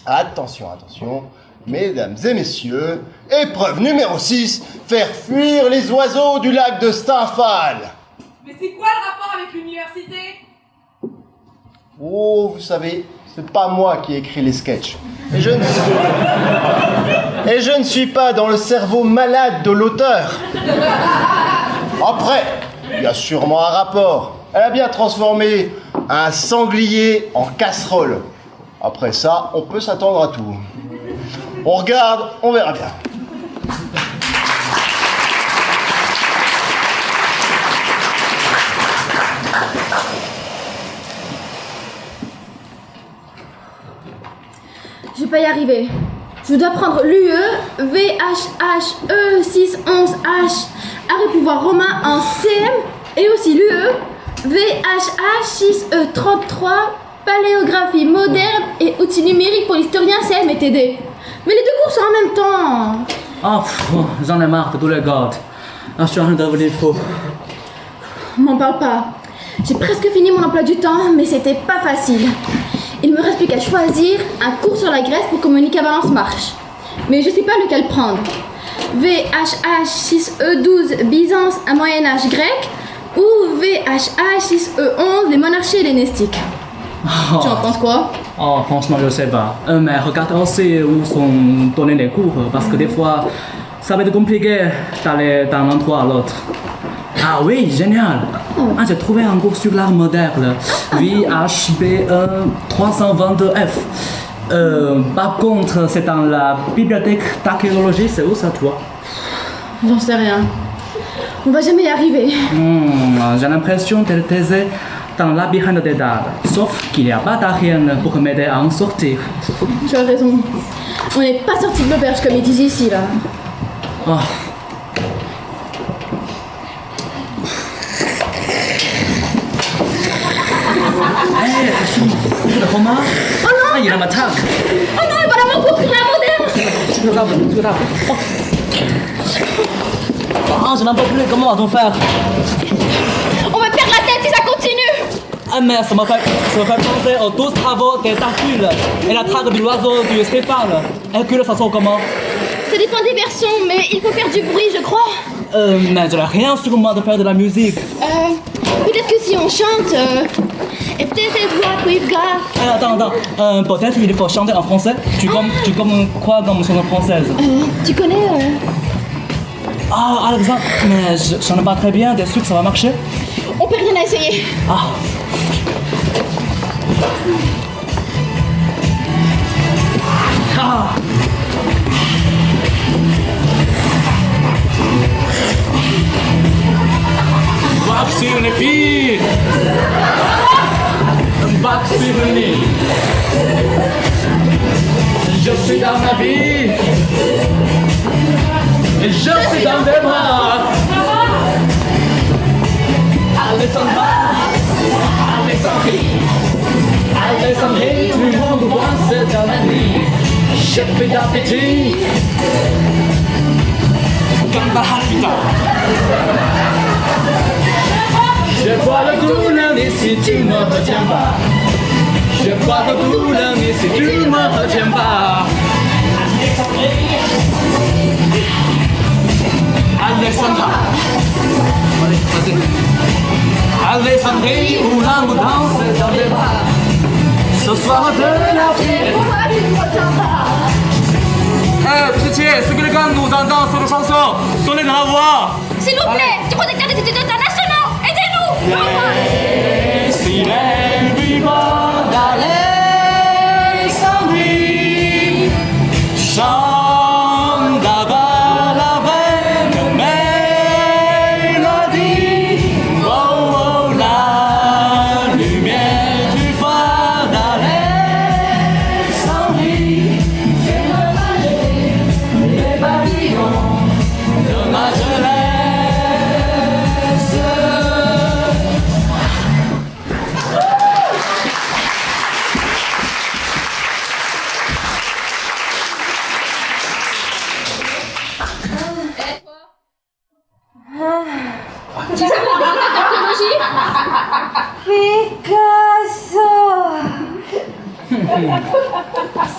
Attention, attention, mesdames et messieurs, épreuve numéro 6, faire fuir les oiseaux du lac de Stymphal. Mais c'est quoi le rapport avec l'université? Oh, vous savez, c'est pas moi qui ai écrit les sketchs. Et je ne suis pas dans le cerveau malade de l'auteur. Après, il y a sûrement un rapport. Elle a bien transformé un sanglier en casserole. Après ça, on peut s'attendre à tout. On regarde, on verra bien. Je vais pas y arriver. Je dois prendre l'UE, VHH, E611H, art et pouvoir romain en CM, et aussi l'UE, VHA6E33, paléographie moderne et outils numériques pour l'historien CMTD. Mais les deux cours sont en même temps. Ah, j'en ai marre de tous les gars. Ah, je suis en train de devenir faux. M'en parle pas. J'ai presque fini mon emploi du temps, mais c'était pas facile. Il me reste plus qu'à choisir un cours sur la Grèce pour que mon équivalence marche. Mais je sais pas lequel prendre. VHA6E12, Byzance à Moyen-Âge grec, ou VHA6E11, les monarchies hellénistiques. Tu en penses quoi? Oh, franchement, je sais pas. Mais regarde aussi où sont donnés les cours, parce que des fois, ça va être compliqué d'aller d'un endroit à l'autre. Ah oui, génial! Ah, j'ai trouvé un cours sur l'art moderne, VHB 322F. Par contre, c'est dans la bibliothèque d'archéologie, c'est où ça, toi? J'en sais rien. On va jamais y arriver. J'ai l'impression d'être taisé dans le labyrinthe des dates, sauf qu'il n'y a pas d'Ariane pour m'aider à en sortir. Tu as raison. On n'est pas sorti de l'auberge comme ils disent ici, là. Oh. Hey, tu le remarques? Oh non! Ah, il m'attaque! Oh non, il va la cours sur la moderne! Ah, je n'en peux plus, comment va-t-on faire? On va perdre la tête si ça continue! Ah mais ça me fait penser aux 12 travaux des Hercule et la traque de l'oiseau du Stéphane. Hercule, ça sort comment? Ça dépend des versions, mais il faut faire du bruit, je crois. Mais je n'ai rien sur moi de faire de la musique. Peut-être que si on chante... Et peut-être les voix we've got... Attends. Peut-être il faut chanter en français. Tu comme quoi comme chanson française? Tu connais... Ah, Alexandre, mais je chante pas très bien, t'es sûr que ça va marcher? On peut rien à essayer. Ah. Ah. Bac sur les filles. Bac sur le nez. Je suis dans ma vie. Et je suis dans tes bras. Alexandrie, tout le monde voit c'est dans la nuit. J'ai plus d'appétit. Comme Bahapita. Je bois le douleur mais si tu me retiens pas. Je bois le douleur mais si tu me retiens pas. Alexandra. Allez, vas-y. Alexandrie où l'amour danse dans les bras. Ce soir de la vie. Pourquoi tu ne retiens pas? Pitié, ceux que les gars nous entendent sur nos chansons, donnez de la voix. S'il vous plaît, du protecteur des étudiants internationaux, aidez-nous. Si les vivants d'Alexandrie chantent d'abord la veine mélodie. Oh, oh, la lumière du phare d'Alexandrie. C'est le palais, les pavillons de ma jeunesse. Tu sais mon bibliothèque d'archéologie? Picasso!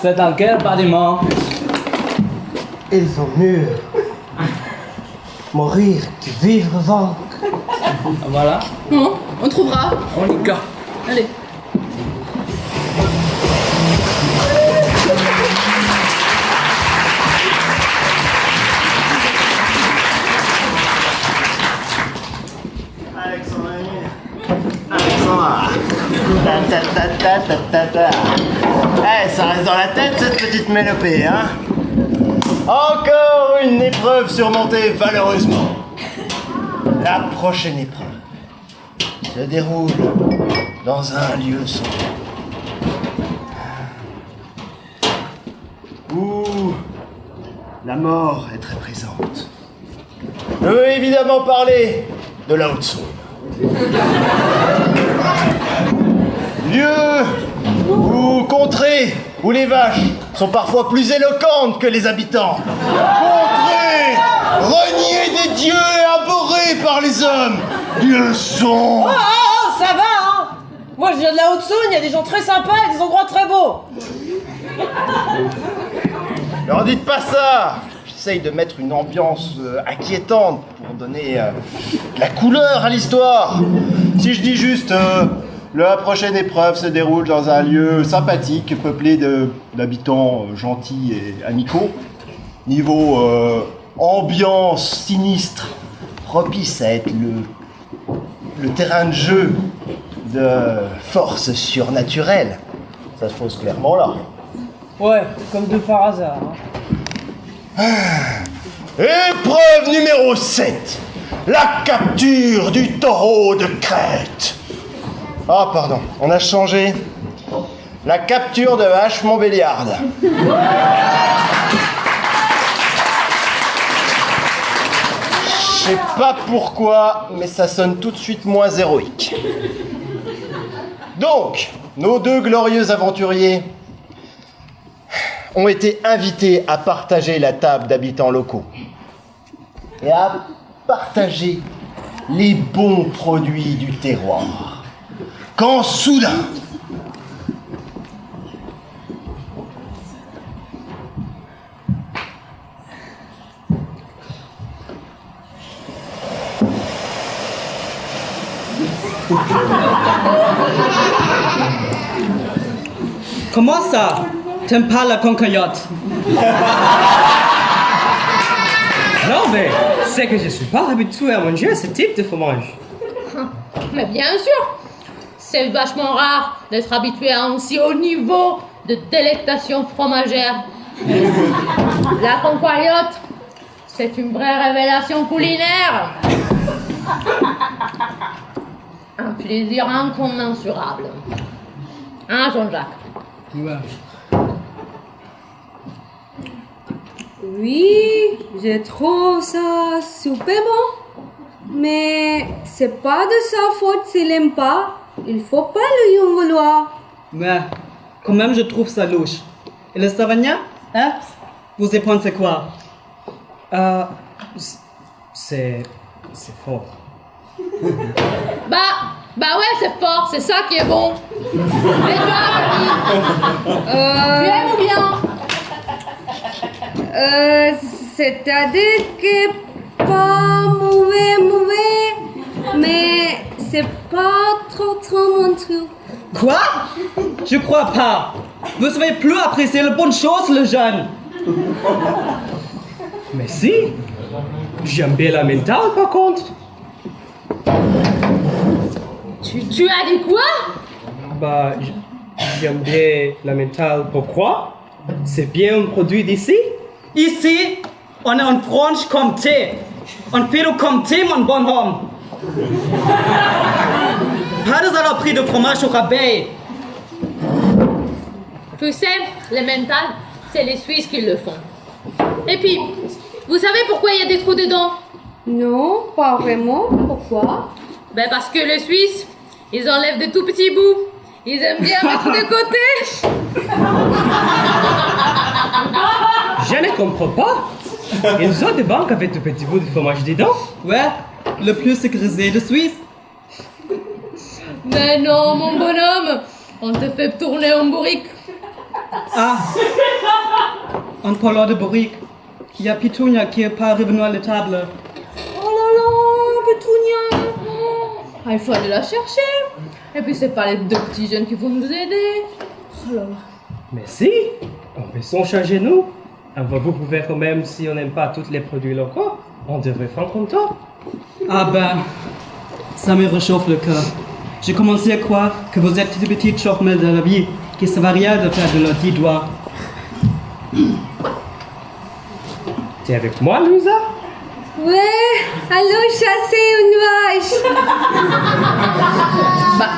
C'est dans quel bâtiment? Ils sont mûrs. Mourir qui vivre vaincre. Voilà. Non, on trouvera. On y gars. Allez. Alexandra. Eh, ça reste dans la tête cette petite mélopée, hein? Encore une épreuve surmontée valeureusement. La prochaine épreuve se déroule dans un lieu sombre où la mort est très présente. Je veux évidemment parler de la Haute-Saône. Lieux ou contrées où les vaches sont parfois plus éloquentes que les habitants. Contrées reniées des dieux et abhorrées par les hommes. Lieux sont... Oh, ça va, hein. Moi, je viens de la Haute-Saône, il y a des gens très sympas et des endroits très beaux. Leur dites pas ça. J'essaye de mettre une ambiance inquiétante pour donner de la couleur à l'histoire. Si je dis juste la prochaine épreuve se déroule dans un lieu sympathique, peuplé d'habitants gentils et amicaux, niveau ambiance sinistre, propice à être le terrain de jeu de forces surnaturelles, ça se pose clairement là. Ouais, comme de par hasard. Épreuve numéro 7. La capture du taureau de Crète. Ah, pardon, on a changé. La capture de H. Montbéliarde. Je sais pas pourquoi, mais ça sonne tout de suite moins héroïque. Donc, nos deux glorieux aventuriers ont été invités à partager la table d'habitants locaux et à partager les bons produits du terroir. Quand soudain, Comment ça? T'aimes pas la concoyote? Non, mais c'est que je suis pas habitué à manger ce type de fromage. Mais bien sûr, c'est vachement rare d'être habitué à un si haut niveau de délectation fromagère. La concoyote, c'est une vraie révélation culinaire. Un plaisir incommensurable. Hein, Jean-Jacques? Ouais. Oui, je trouve ça super bon. Mais c'est pas de sa faute s'il aime pas. Il faut pas lui en vouloir. Mais quand même, je trouve ça louche. Et le savagnin, hein? Vous y pensez quoi? C'est fort. Bah ouais, c'est fort, c'est ça qui est bon. Et toi, tu aimes ou bien? C'est-à-dire que pas mauvais, mais c'est pas trop mon truc. Quoi? Je crois pas. Vous savez plus apprécier les bonnes choses, le jeune. Mais si. J'aime bien la mentale, par contre. Tu as dit quoi? Bah, j'aime bien la mentale. Pourquoi? C'est bien un produit d'ici. Ici, on est en Franche-Comté. En Franche-Comté, mon bonhomme. Pas de saloperie de fromage au rabais. Tu sais, les mentales, c'est les Suisses qui le font. Et puis, vous savez pourquoi il y a des trous dedans? Non, pas vraiment. Pourquoi? Ben parce que les Suisses, ils enlèvent de tout petits bouts. Ils aiment bien mettre de côté. Je ne comprends pas. Ils ont des banques avec de petits bouts de fromage dedans. Ouais, le plus sécurisé de Suisse. Mais non, mon bonhomme, on te fait tourner en bourrique. Ah, en parlant de bourrique, il y a Pitounia qui n'est pas revenu à la table. Oh là là, Pétunia. Il faut aller la chercher. Et puis c'est pas les deux petits jeunes qui vont nous aider. Oh là là. Mais si, on peut s'en charger nous. Vous pouvez quand même, si on n'aime pas tous les produits locaux, on devrait faire content. Ah ben, ça me réchauffe le cœur. J'ai commencé à croire que vous êtes des petites chormelles de la vie qui ne savent rien de faire de leurs 10 doigts. T'es avec moi, Louisa? Ouais, allons chasser une vache. Bah,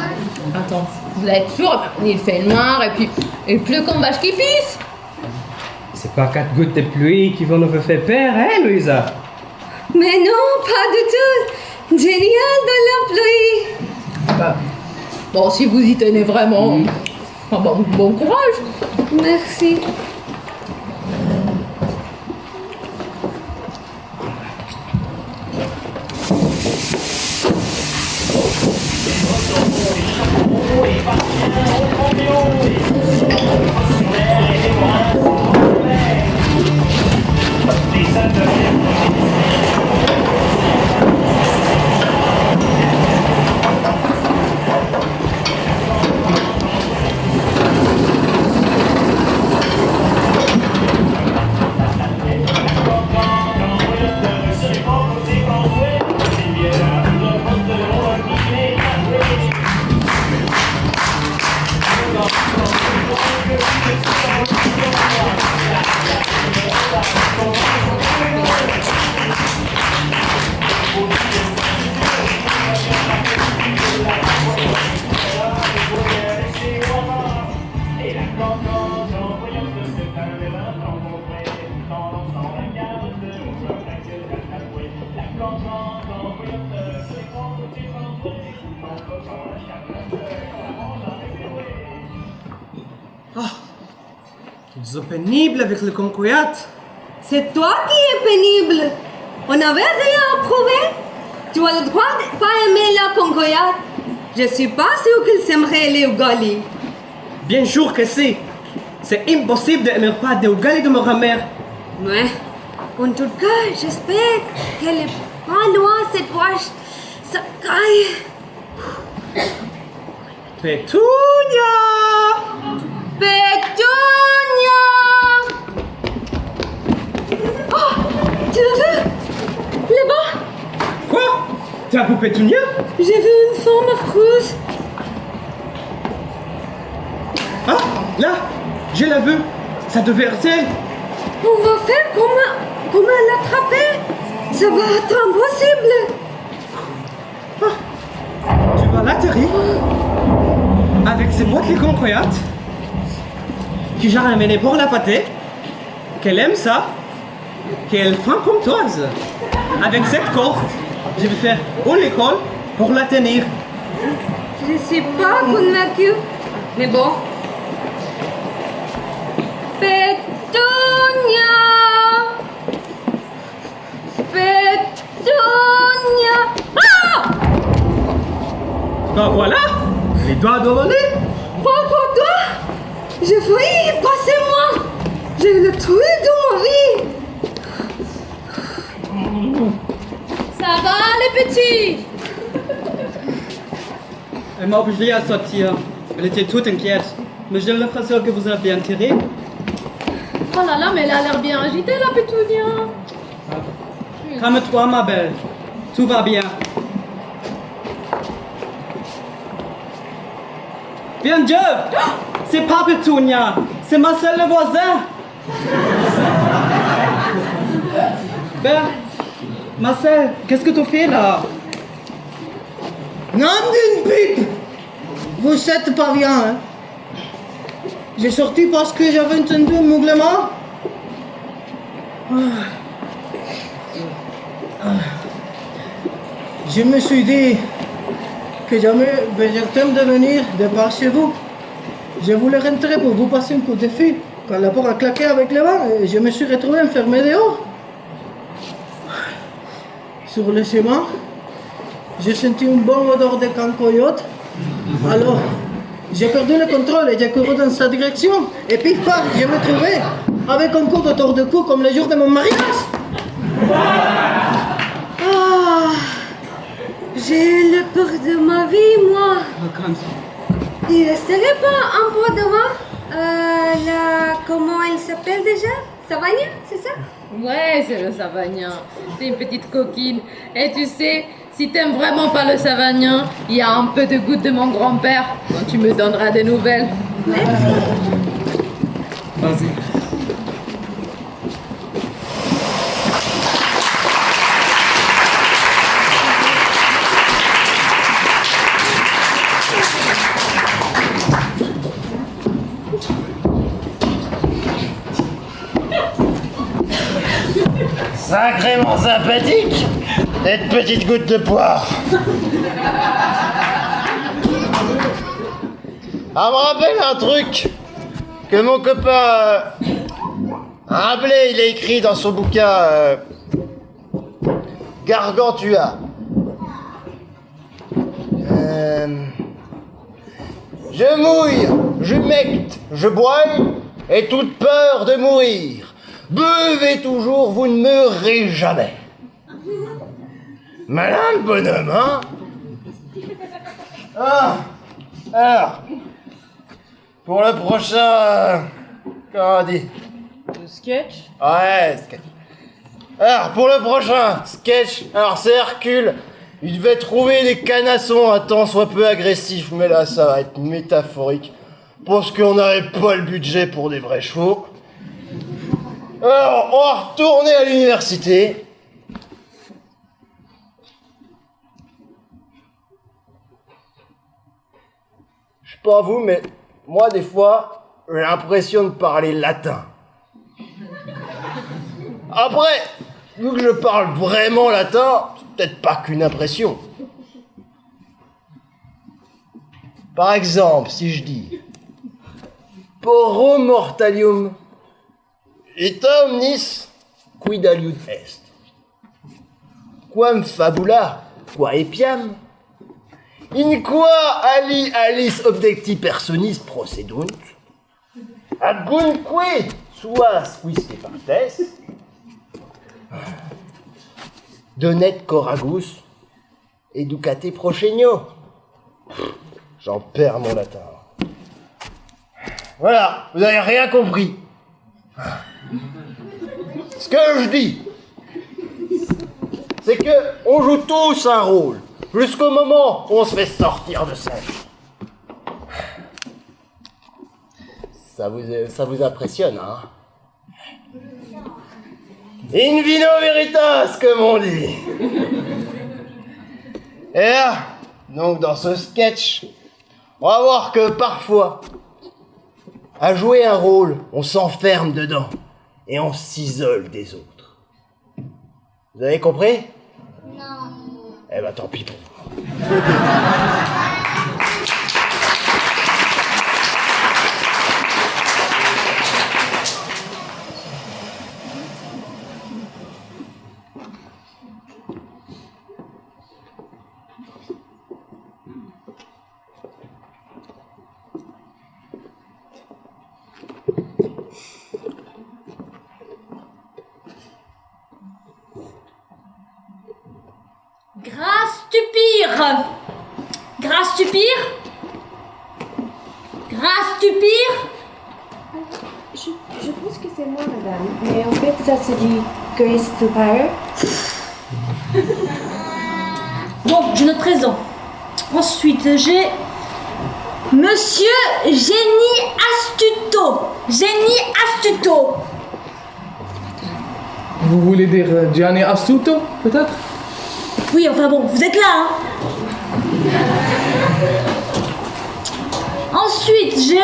attends, vous êtes sûr? Il fait noir et pleut comme vache qui pisse. C'est pas 4 gouttes de pluie qui vont nous faire peur, hein, Louisa? Mais non, pas du tout. Génial de la pluie. Bah, bon, si vous y tenez vraiment, bon courage. Merci. Ils sont pénibles avec le concoyat. C'est toi qui es pénible. On n'avait rien à prouver. Tu as le droit de pas aimer la concoyade. Je suis pas sûre qu'ils s'aimeraient les ugali. Bien sûr que si. C'est impossible d'aimer pas des ugali de ma mère. Ouais. En tout cas, j'espère qu'elle est pas loin cette vache. Ça caille. Pétunia! Pétunia! Oh, tu l'as vu? Là-bas? Quoi? T'as vu Pétunia? J'ai vu une forme affreuse. Ah, là, je l'ai vu. Ça devait être elle. On va faire comment l'attraper? Ça va être impossible. Tu vas l'atterrir avec ces boîtes les concoyates que j'ai ramenées pour la pâtée, qu'elle aime ça, qu'elle prend comme toise. Avec cette corde, je vais faire une école pour la tenir. Je suis pas convaincue, mais bon. Pétunia! Pétunia! Ah! Ben voilà, les doigts d'Ololé. Pas pour toi! J'ai failli y passer moi! J'ai le truc de ma vie! Ça va les petits? Elle m'a obligé à sortir. Elle était toute inquiète. Mais j'ai l'impression que vous avez bien tiré. Oh là là, mais elle a l'air bien agitée la Pétunia. Calme-toi ma belle. Tout va bien. Bien Dieu! C'est pas Pétunia, c'est Marcel le voisin. Ben, Marcel, qu'est-ce que tu fais là? Non d'une pipe! Vous êtes pas bien, hein? J'ai sorti parce que j'avais entendu un mouglement. Je me suis dit que jamais besoin de venir de par chez vous. Je voulais rentrer pour vous passer un coup de fil. Quand la porte a claqué avec le vent, je me suis retrouvé enfermé dehors. Sur le chemin, j'ai senti une bonne odeur de cancoyote. Alors, j'ai perdu le contrôle et j'ai couru dans sa direction. Et puis, paf, je me trouvais avec un coup autour du cou comme le jour de mon mariage. Ah, j'ai eu le peur de ma vie, moi. Il ne serait pas un peu devant comment elle s'appelle déjà? Savagnin, c'est ça? Ouais, c'est le Savagnin. C'est une petite coquine. Et tu sais, si t'aimes vraiment pas le Savagnin, il y a un peu de goutte de mon grand-père. Quand tu me donneras des nouvelles. Merci. Vas-y. Sacrément sympathique. et de petites gouttes de poire. Ça me rappelle un truc que mon copain Rabelais, il a écrit dans son bouquin Gargantua. Je mouille, j'humecte, je bois, et toute peur de mourir. Buvez toujours, vous ne mourrez jamais. Malin le bonhomme, hein? Ah, alors, pour le prochain... comment on dit? Le sketch? Ouais, sketch. Alors, pour le prochain sketch, alors c'est Hercule. Il devait trouver des canassons un tant soit peu agressifs, mais là, ça va être métaphorique. Parce qu'on n'avait pas le budget pour des vrais chevaux. Alors, on va retourner à l'université. Je sais pas vous, mais moi, des fois, j'ai l'impression de parler latin. Après, vu que je parle vraiment latin, c'est peut-être pas qu'une impression. Par exemple, si je dis Porro mortalium ita omnis quid aliud est. Quam fabula, qua epiam, in qua alice objecti personis procedunt, abunque suas quisque partes, donet coragus, educate progenio. J'en perds mon latin. Voilà, vous n'avez rien compris. Ce que je dis, c'est que on joue tous un rôle, jusqu'au moment où on se fait sortir de scène. Ça vous impressionne, hein? In vino veritas, comme on dit. Et là, donc dans ce sketch, on va voir que parfois, à jouer un rôle, on s'enferme dedans et on s'isole des autres. Vous avez compris? Non. Eh ben tant pis pour vous. Je pense que c'est moi, madame. Mais en fait, ça se dit Grace Stupire. Bon, je note présent. Ensuite, j'ai Monsieur Génie Astuto. Génie Astuto. Vous voulez dire Gianni Astuto, peut-être? Oui, enfin bon, vous êtes là, hein. Ensuite, j'ai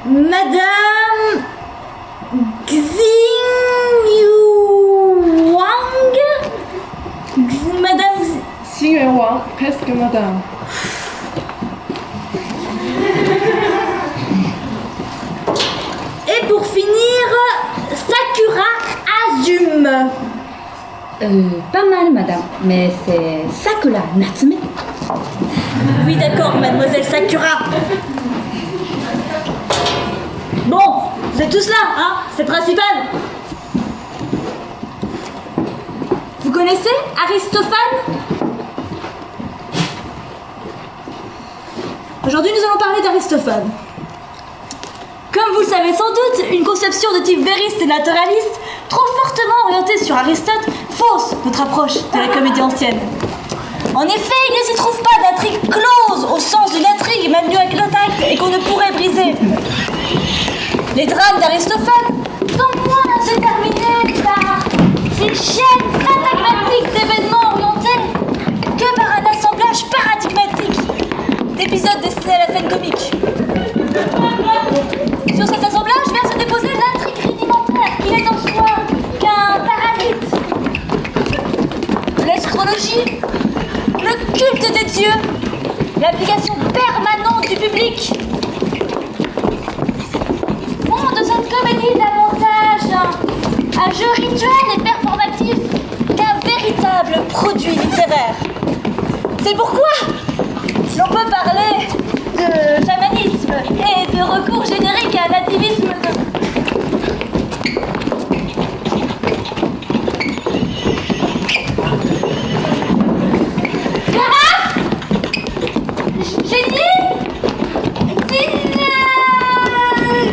Madame Xing Wang. Madame Xing Wang, presque madame. Et pour finir, Sakura Azum. Pas mal, madame, mais c'est Sakura Natsume. Oui, d'accord, mademoiselle Sakura. Bon, vous êtes tous là, hein? C'est le principal. Vous connaissez Aristophane? Aujourd'hui, nous allons parler d'Aristophane. Comme vous le savez sans doute, une conception de type vériste et naturaliste, trop fortement orientée sur Aristote, fausse notre approche de la comédie ancienne. En effet, il ne s'y trouve pas d'intrigue close au sens d'une intrigue maintenue avec contact et qu'on ne pourrait briser. Les drames d'Aristophane sont moins déterminés par une chaîne syntagmatique d'événements orientés que par un assemblage paradigmatique d'épisodes destinés à la scène comique. Sur cet assemblage vient se déposer l'intrigue rudimentaire qui n'est en soi qu'un parasite culte des dieux, l'application permanente du public. Font de cette comédie davantage un jeu rituel et performatif qu'un véritable produit littéraire. C'est pourquoi l'on peut parler de chamanisme et de recours générique à l'attivisme de...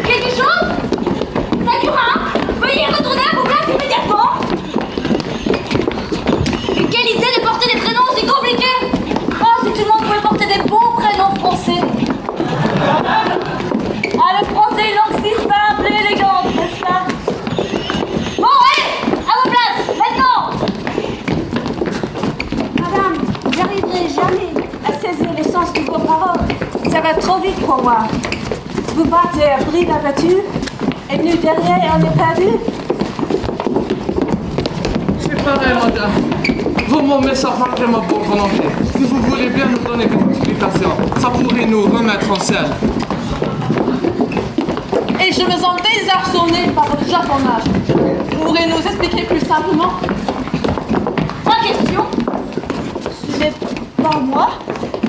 Quelque chose? Sakura, veuillez retourner à vos places immédiatement. Mais quelle idée de porter des prénoms aussi compliqués. Oh, si tout le monde pouvait porter des beaux prénoms français. Ah, le français est une langue si simple et élégante, n'est-ce pas? Bon, allez, à vos places, maintenant. Madame, j'arriverai jamais à saisir le sens de vos paroles. Ça va trop vite pour moi. Vous partez à bride abattu et nous derrière on est perdu. C'est pareil, madame. Vos mots me sortent malgré ma bonne volonté. Si vous voulez bien nous donner des explications, ça pourrait nous remettre en selle. Et je me sens désarçonnée par votre japonnage. Pourrez nous expliquer plus simplement? Pas question. Ce n'est pas moi.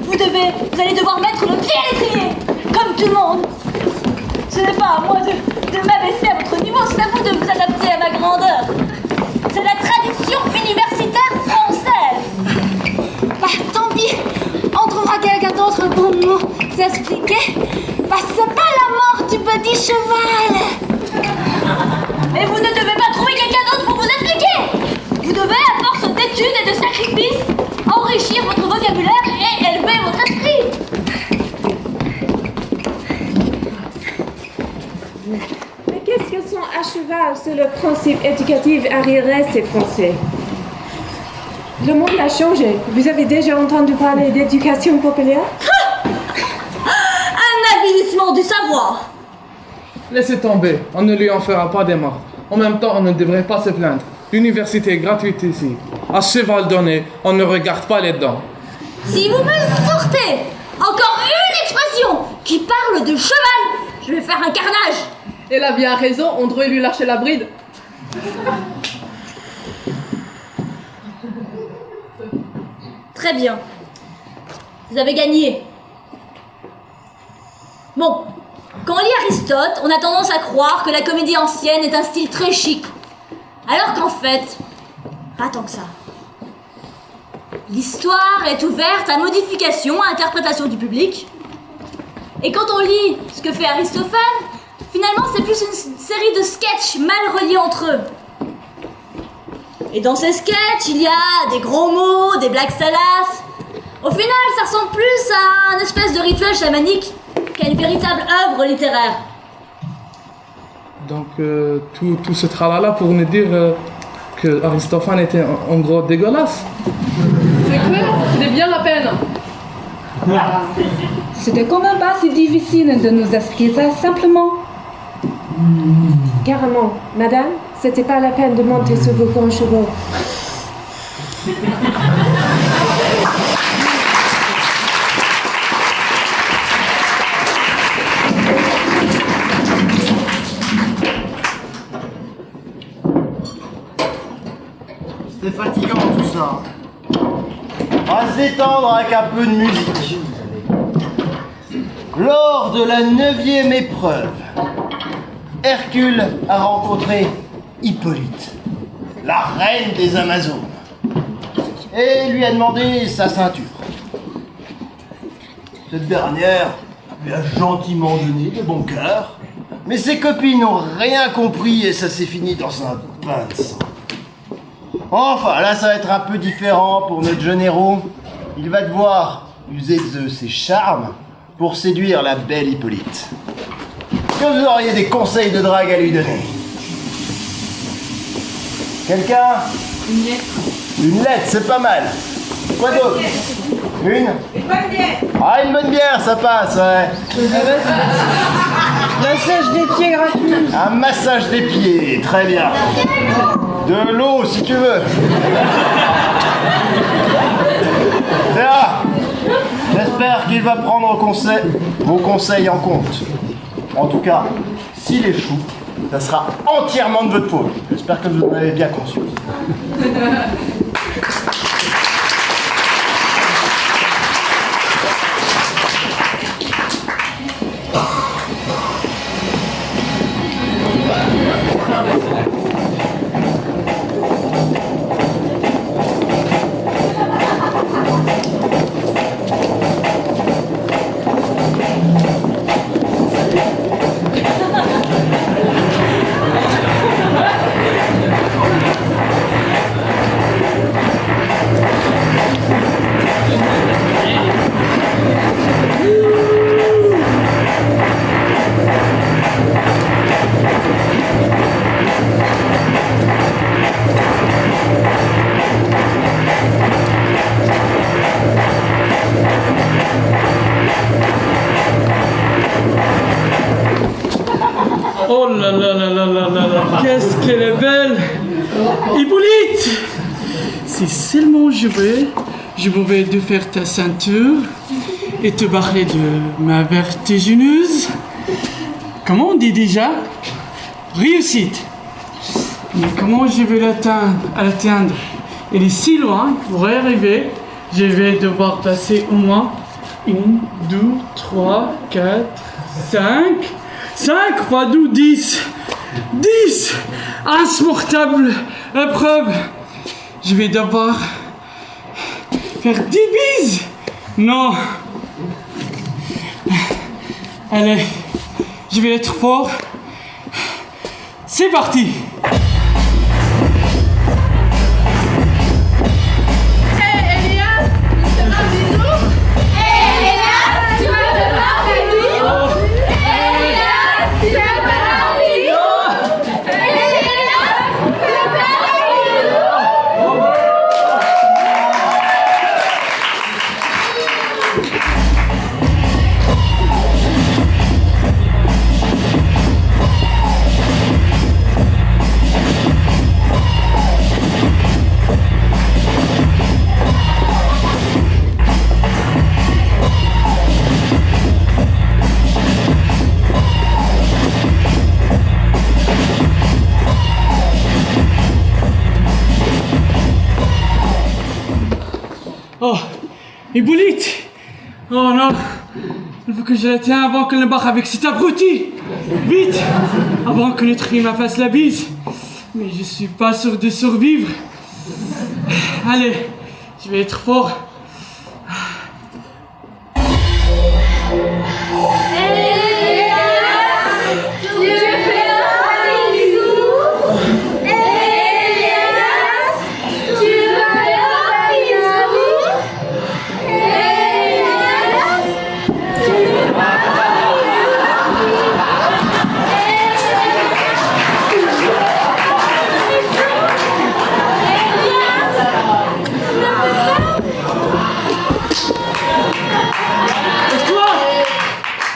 Vous allez devoir mettre le pied à l'étrier, comme tout le monde. Ce n'est pas à moi de m'abaisser à votre niveau, c'est à vous de vous adapter à ma grandeur. C'est la tradition universitaire française. Bah, tant pis, on trouvera quelqu'un d'autre pour nous expliquer. Bah, c'est pas la mort du petit cheval. Et vous ne devez pas trouver quelqu'un d'autre pour vous expliquer. Vous devez, à force d'études et de sacrifices, enrichir votre vocabulaire et élever votre esprit. Mais qu'est-ce qu'ils sont à cheval sur le principe éducatif arriéré, ces Français? Le monde a changé. Vous avez déjà entendu parler d'éducation populaire? Un avilissement du savoir. Laissez tomber, on ne lui en fera pas des morts. En même temps, on ne devrait pas se plaindre. L'université est gratuite ici. À cheval donné, on ne regarde pas les dents. Si vous me sortez encore une expression qui parle de cheval, je vais faire un carnage. Elle a bien raison, on devrait lui lâcher la bride. Très bien. Vous avez gagné. Bon, quand on lit Aristote, on a tendance à croire que la comédie ancienne est un style très chic. Alors qu'en fait, pas tant que ça. L'histoire est ouverte à modification, à interprétation du public. Et quand on lit ce que fait Aristophane, finalement c'est plus une série de sketchs mal reliés entre eux. Et dans ces sketchs, il y a des gros mots, des blagues salaces. Au final, ça ressemble plus à un espèce de rituel chamanique qu'à une véritable œuvre littéraire. Donc, tout ce tralala pour nous dire que Aristophane était en gros dégueulasse. C'est clair, c'était bien la peine. C'était quand même pas si difficile de nous expliquer ça simplement. Carrément. Madame, c'était pas la peine de monter sur vos grands chevaux. C'est fatigant tout ça. On va se détendre avec un peu de musique. Lors de la 9e épreuve, Hercule a rencontré Hippolyte, la reine des Amazones, et lui a demandé sa ceinture. Cette dernière lui a gentiment donné de bon cœur, mais ses copines n'ont rien compris et ça s'est fini dans un bain de sang. Enfin, là, ça va être un peu différent pour notre jeune héros. Il va devoir user de ses charmes pour séduire la belle Hippolyte. Est-ce que vous auriez des conseils de drague à lui donner? Quelqu'un? Une lettre. Une lettre, c'est pas mal. Quoi d'autre? Une bonne bière. Ah, une bonne bière, ça passe, ouais. Massage des pieds gratuit. Un massage des pieds, très bien. De l'eau, si tu veux. Là. qu'il va prendre vos conseils en compte. En tout cas, s'il échoue, ça sera entièrement de votre faute. J'espère que vous en avez bien conscience. Oh là là là là là là là, qu'est-ce qu'elle est belle! Hippolyte! Si seulement je pouvais te faire ta ceinture et te parler de ma vertigineuse. Comment on dit déjà? Réussite. Mais comment je vais l'atteindre? Elle est si loin, pour y arriver, je vais devoir passer au moins 1, 2, 3, 4, 5. 5 fois 12, 10. 10! Insupportable épreuve. Je vais devoir faire 10 bises. Non. Allez, je vais être fort. C'est parti. Oh, Hippolyte! Oh non! Il faut que je la tienne avant qu'elle ne barre avec cet abruti! Vite! Avant que notre fille me fasse la bise! Mais je suis pas sûr de survivre! Allez, je vais être fort!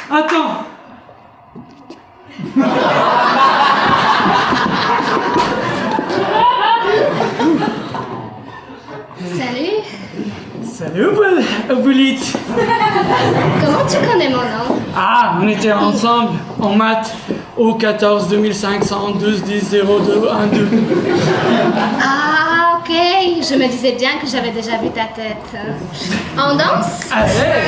Attends! Salut! Salut, Hippolyte! Comment tu connais mon nom? Ah, on était ensemble en maths au 14 2512 10 02 12. Ah, ok. Je me disais bien que j'avais déjà vu ta tête. On danse? Allez!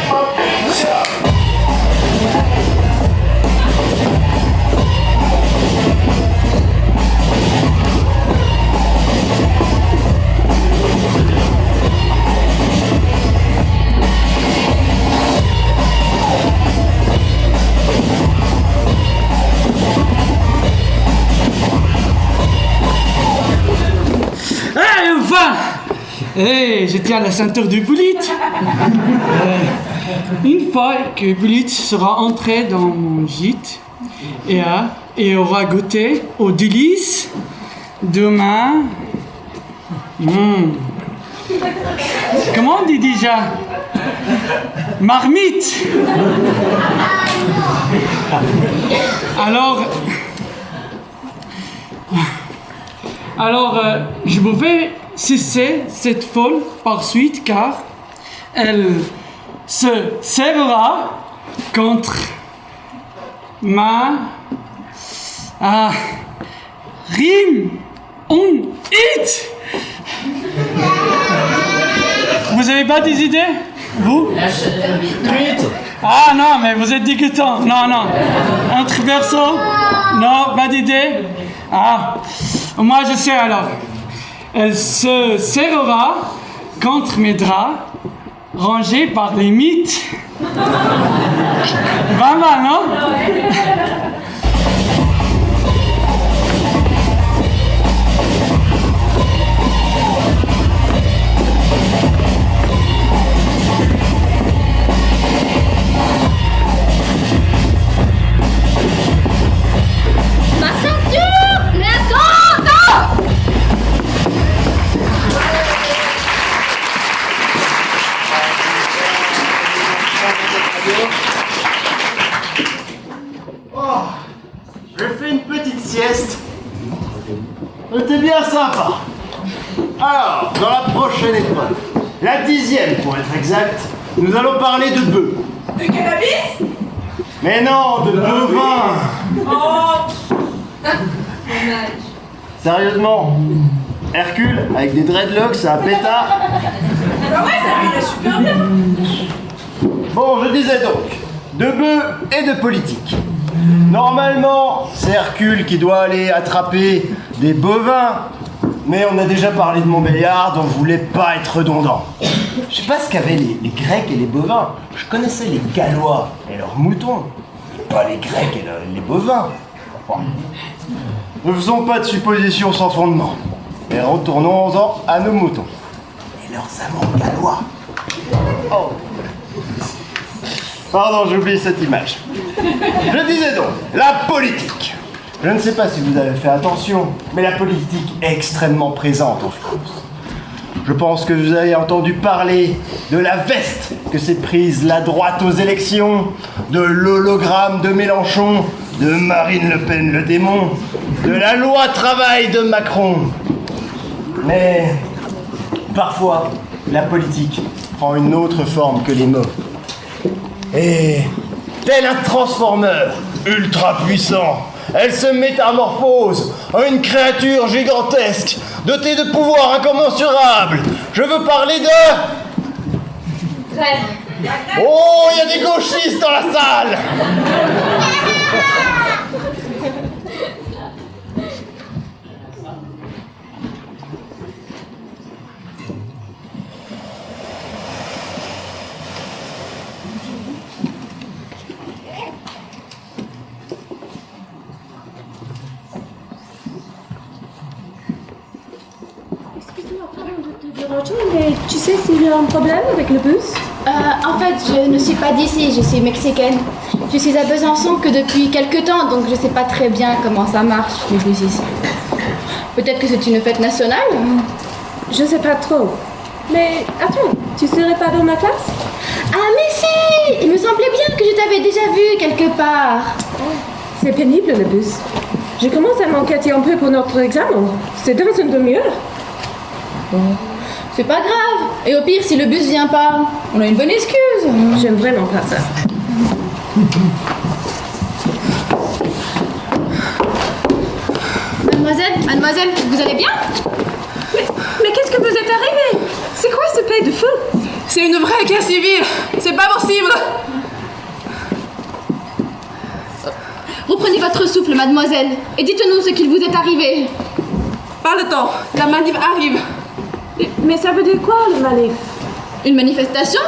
Hey, enfin! Hey, je tiens la ceinture de Hippolyte. Une fois que Hippolyte sera entré dans mon gîte et aura goûté aux délices de ma... Comment on dit déjà? Marmite. Alors, je pouvais cesser cette folle poursuite car elle se servera contre ma rime on it. Vous avez pas des idées, vous? Ah non, mais vous êtes dégoûtant. Non, non. Un truc verso? Non, pas d'idée. Ah, moi je sais alors. Elle se serrera contre mes draps, rangés par les mythes. Pas mal, non? Ma ceinture! Mais attends! Oh, je fais une petite sieste. C'était bien sympa. Alors, dans la prochaine épreuve, la 10e pour être exact, nous allons parler de bœufs. De cannabis? Mais non, de bovins. Oh. Sérieusement, Hercule, avec des dreadlocks, c'est un pétard. Bah ouais, ça lui irait super bien. Bon, je disais donc, de bœufs et de politique. Normalement, c'est Hercule qui doit aller attraper des bovins, mais on a déjà parlé de Montbéliard, donc je voulais pas être redondant. Je sais pas ce qu'avaient les Grecs et les bovins. Je connaissais les Gallois et leurs moutons, pas les Grecs et les bovins. Enfin, ne faisons pas de suppositions sans fondement, et retournons-en à nos moutons. Et leurs amants gallois. Oh. Pardon, j'ai oublié cette image. Je disais donc, la politique. Je ne sais pas si vous avez fait attention, mais la politique est extrêmement présente en France. Je pense que vous avez entendu parler de la veste que s'est prise la droite aux élections, de l'hologramme de Mélenchon, de Marine Le Pen le démon, de la loi travail de Macron. Mais parfois, la politique prend une autre forme que les mots. Et tel un transformeur ultra puissant, elle se métamorphose en une créature gigantesque, dotée de pouvoirs incommensurables. Je veux parler de... Oh, il y a des gauchistes dans la salle. Mais tu sais s'il y a un problème avec le bus? En fait, je ne suis pas d'ici, je suis mexicaine. Je suis à Besançon que depuis quelques temps, donc je sais pas très bien comment ça marche, les bus ici. Peut-être que c'est une fête nationale? Je sais pas trop. Mais attends, tu serais pas dans ma classe? Ah mais si! Il me semblait bien que je t'avais déjà vu quelque part. C'est pénible le bus. Je commence à m'inquiéter un peu pour notre examen. C'est dans une demi-heure. C'est pas grave. Et au pire, si le bus vient pas, on a une bonne excuse. J'aime vraiment pas ça. Mademoiselle, vous allez bien? Mais qu'est-ce que vous êtes arrivé? C'est quoi ce paix de feu? C'est une vraie guerre civile. C'est pas possible. Reprenez votre souffle, mademoiselle, et dites-nous ce qu'il vous est arrivé. Pas le temps. La manif arrive. Mais ça veut dire quoi, le manif? Une manifestation?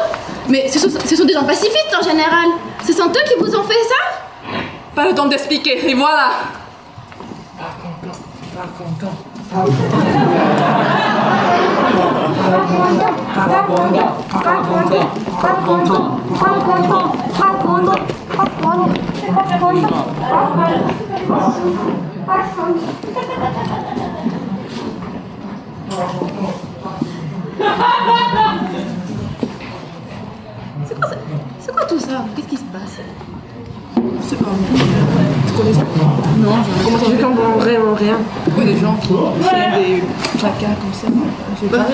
Mais ce sont des gens pacifistes en général. Ce sont eux qui vous ont fait ça? Pas le temps d'expliquer, et voilà. Pas content. C'est quoi tout ça? Qu'est-ce qui se passe? C'est pas moi. Tu connais ça? Non, je comprends vraiment rien. Pourquoi des gens qui tiennent des placards comme ça? Je sais pas.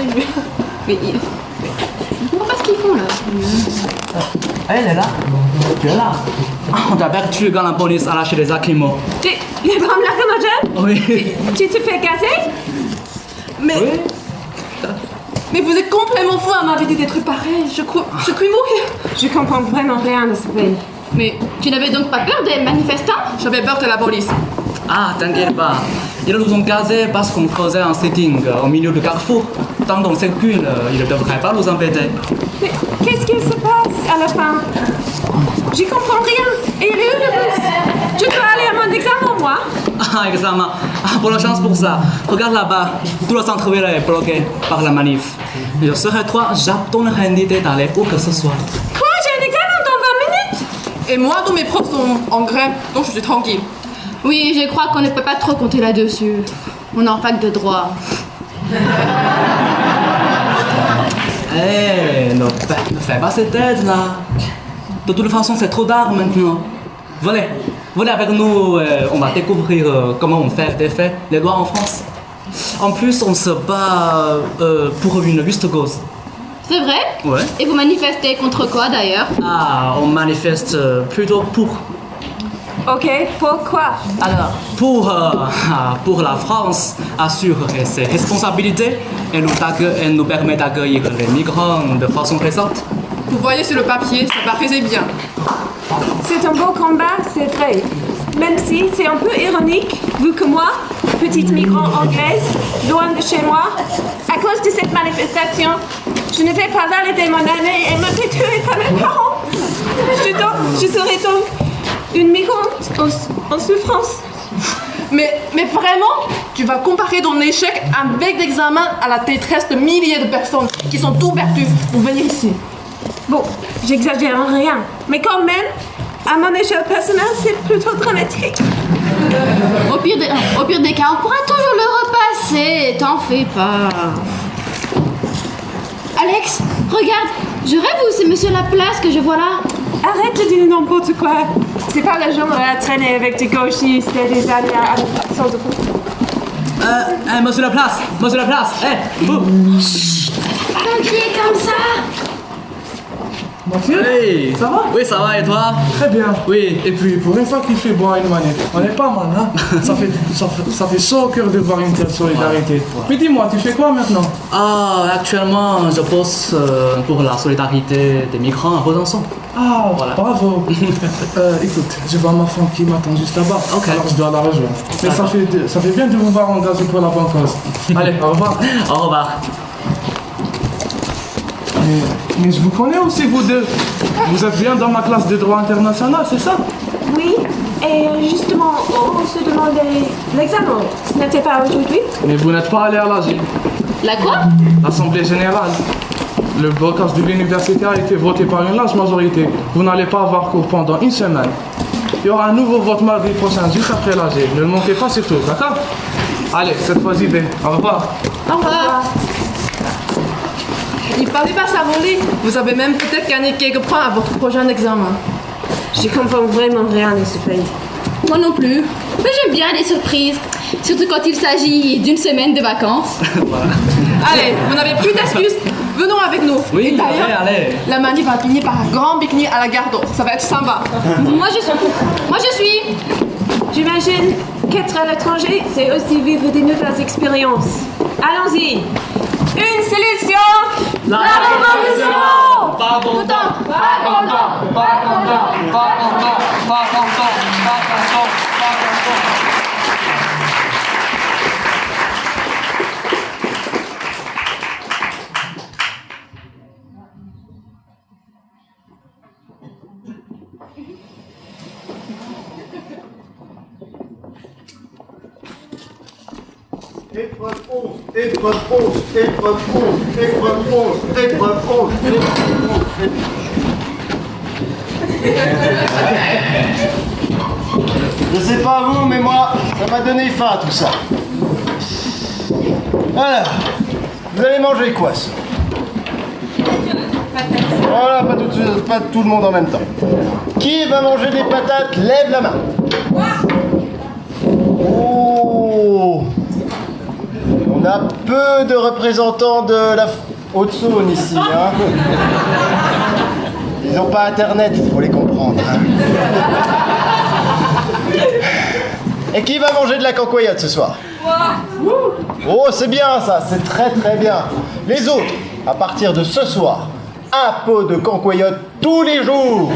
Mais il... Je comprends pas ce qu'ils font là? Elle est là. Tu es là. On t'a perdu quand la police a lâché les lacrymos. Les bombes lacrymogènes? Oui. Tu te fais gazer? Mais vous êtes complètement fou à m'inviter des trucs pareils. Je crois mourir. Je comprends vraiment rien de ce pays. Mais tu n'avais donc pas peur des manifestants? J'avais peur de la police. Ah, t'inquiète pas. Ils nous ont gazés parce qu'on faisait un sitting au milieu du carrefour. Tant qu'on circule, ils ne devraient pas nous embêter. Mais qu'est-ce qui se passe à la fin? J'y comprends rien. Et il est où le bus? Je dois aller à mon examen, moi. Ah, examen. Ah, bonne chance pour ça. Regarde là-bas. Tout le centre-ville est bloqué par la manif. Je serai toi, j'abandonnerai l'idée d'aller où que ce soit. Quoi? J'ai un examen dans 20 minutes? Et moi, tous mes profs sont en grève, donc je suis tranquille. Oui, je crois qu'on ne peut pas trop compter là-dessus. On est en fac de droit. Eh, ne fais pas cette tête là. De toute façon, c'est trop tard maintenant. Venez avec nous, on va découvrir comment on fait des faits, les lois en France. En plus, on se bat pour une juste cause. C'est vrai? Ouais. Et vous manifestez contre quoi d'ailleurs? Ah, on manifeste plutôt pour. Ok, pourquoi? Alors, pour la France assurer ses responsabilités et nous permet d'accueillir les migrants de façon présente. Vous voyez sur le papier, ça paraissait bien. C'est un beau combat, c'est vrai. Même si c'est un peu ironique, vu que moi, petite migrante anglaise, loin de chez moi, à cause de cette manifestation, je ne vais pas valider mon année et me faire tuer par mes parents. Je serai donc une migrante en souffrance. Mais vraiment, tu vas comparer ton échec avec l'examen à la détresse de milliers de personnes qui sont tout perdues pour venir ici. Bon, j'exagère en rien, mais quand même, à mon échelle personnelle, c'est plutôt dramatique. Au pire des cas, on pourra toujours le repasser, t'en fais pas. Alex, regarde, je rêve ou c'est Monsieur Laplace que je vois là? Arrête de dire n'importe quoi. C'est pas le genre à traîner avec des gauchistes et des alliés à l'absence de fou. Monsieur Laplace, vous. Un pied comme ça. Mathieu, hey, ça va? Oui, ça va et toi? Très bien. Oui. Et puis, pour une fois qu'il fait bon à une manif, on est pas mal, hein? ça fait chaud au cœur de voir une telle solidarité. Ouais. Mais dis-moi, tu fais quoi maintenant? Ah, actuellement, je bosse pour la solidarité des migrants à Besançon. Ah, voilà. Bravo. Écoute, je vois ma femme qui m'attend juste là-bas. Ok. Alors je dois la rejoindre. Mais ça fait bien de vous voir engagé pour la bonne cause. Allez, au revoir. Au revoir. Mais je vous connais aussi, vous deux. Vous êtes bien dans ma classe de droit international, c'est ça? Oui, et justement, on se demandait l'examen. Ce n'était pas aujourd'hui? Mais vous n'êtes pas allé à l'AG. La quoi? L'Assemblée Générale. Le blocage de l'université a été voté par une large majorité. Vous n'allez pas avoir cours pendant une semaine. Il y aura un nouveau vote mardi prochain, juste après l'AG. Ne le manquez pas surtout, d'accord? Allez, cette fois j'y vais. Au revoir. Au revoir. Il fallait pas s'avoler. Vous avez même peut-être gagné quelques points à votre prochain examen. Je comprends vraiment rien de ce pays. Moi non plus. Mais j'aime bien les surprises. Surtout quand il s'agit d'une semaine de vacances. Voilà. Allez, vous n'avez plus d'excuses. Venons avec nous. Oui, et d'ailleurs, allez. La manif va finir par un grand pique-nique à la gare d'eau. Ça va être sympa. Moi je suis. J'imagine qu'être à l'étranger, c'est aussi vivre des nouvelles expériences. Allons-y. Une solution. La révolution. Pas content. Pas content. Pas content. Pas content. Pas content. Pas content. Pas content. Épreuve 11, épreuve 11, épreuve 11, épreuve 11, épreuve 11, épreuve 11. Je sais pas vous, mais moi, ça m'a donné faim tout ça. Alors, vous allez manger quoi ça? Voilà, pas tout le monde en même temps. Qui va manger des patates? Lève la main. Oh! On a peu de représentants de la Haute-Saône ici, hein. Ils n'ont pas internet, faut les comprendre. Hein. Et qui va manger de la cancoyote ce soir? Oh, c'est bien ça, c'est très très bien. Les autres, à partir de ce soir, un pot de cancoyote tous les jours.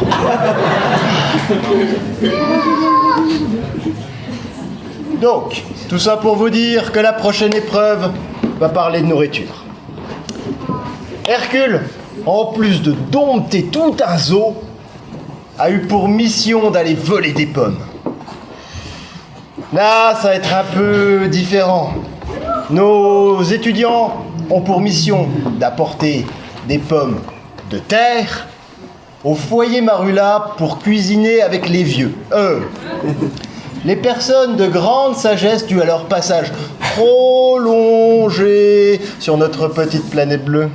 Donc, tout ça pour vous dire que la prochaine épreuve va parler de nourriture. Hercule, en plus de dompter tout un zoo, a eu pour mission d'aller voler des pommes. Là, ça va être un peu différent. Nos étudiants ont pour mission d'apporter des pommes de terre au foyer Marula pour cuisiner avec les vieux. Les personnes de grande sagesse dues à leur passage prolongé sur notre petite planète bleue.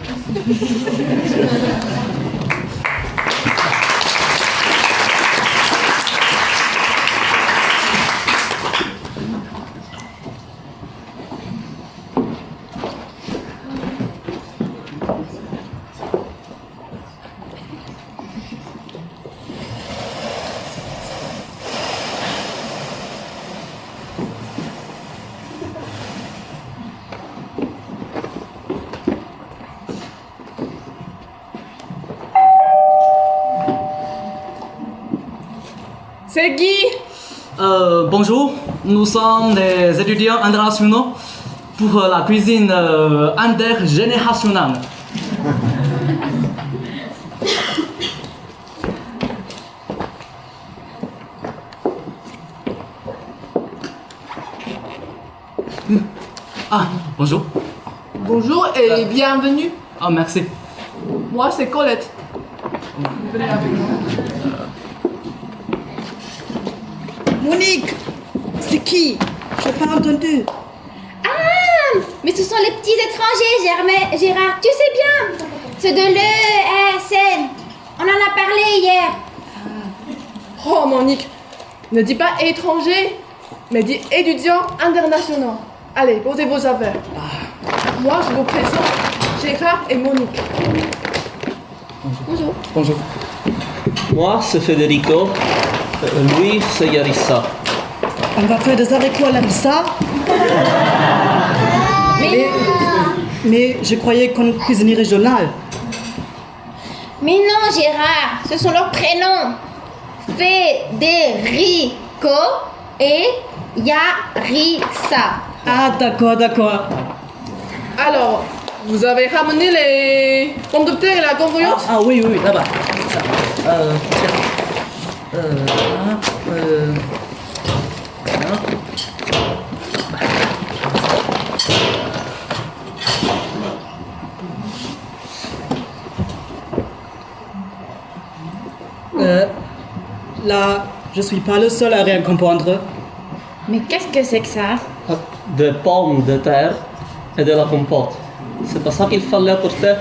C'est Guy. Bonjour, nous sommes des étudiants internationaux pour la cuisine intergénérationnelle. Ah, bonjour. Bonjour et bienvenue. Ah, merci. Moi, c'est Colette. Venez avec moi. Monique, c'est qui? Je n'ai pas entendu. Ah, mais ce sont les petits étrangers, Gérard, tu sais bien. Ceux de l'ESN. On en a parlé hier. Oh, Monique, ne dis pas étranger, mais dis étudiants internationaux. Allez, posez vos affaires. Moi, je vous présente Gérard et Monique. Bonjour. Bonjour. Moi, c'est Federico. Lui, c'est Yarissa. On va faire des haricots à la rissa. Mais je croyais qu'on cuisinier régional. Mais non, Gérard, ce sont leurs prénoms. Federico et Yarissa. Ah, d'accord. Alors, vous avez ramené les pommes de terre et la cancoyote? Ah oui, là-bas. Là, je suis pas le seul à rien comprendre. Mais qu'est-ce que c'est que ça? Des pommes de terre et de la compote. C'est pas ça qu'il fallait apporter?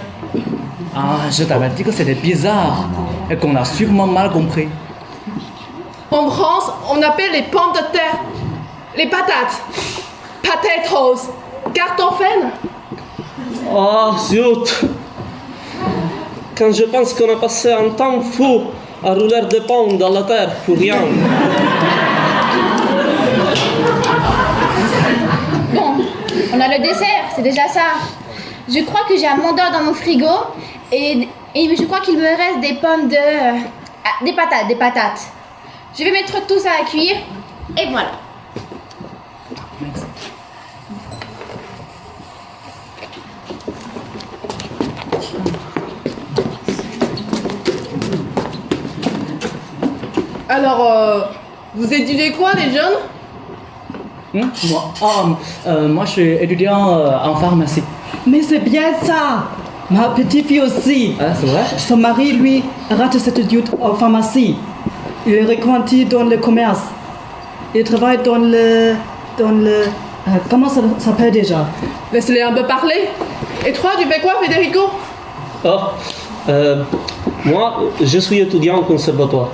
Ah, je t'avais dit que c'était bizarre et qu'on a sûrement mal compris. En France, on appelle les pommes de terre les patates. Potatoes. Kartoffeln. Oh, zut! Quand je pense qu'on a passé un temps fou à rouler des pommes dans la terre pour rien. Bon, on a le dessert, c'est déjà ça. Je crois que j'ai un mandor dans mon frigo et je crois qu'il me reste des pommes de... des patates. Je vais mettre tout ça à cuire et voilà. Alors, vous étudiez quoi, les jeunes? Moi, je suis étudiant en pharmacie. Mais c'est bien ça. Ma petite fille aussi. Ah, c'est vrai? Son mari, lui, rate cette étude en pharmacie. Il est reconverti dans le commerce. Il travaille dans le comment ça s'appelle déjà? Laisse-les un peu parler. Et toi, tu fais quoi, Federico? Moi, je suis étudiant au conservatoire.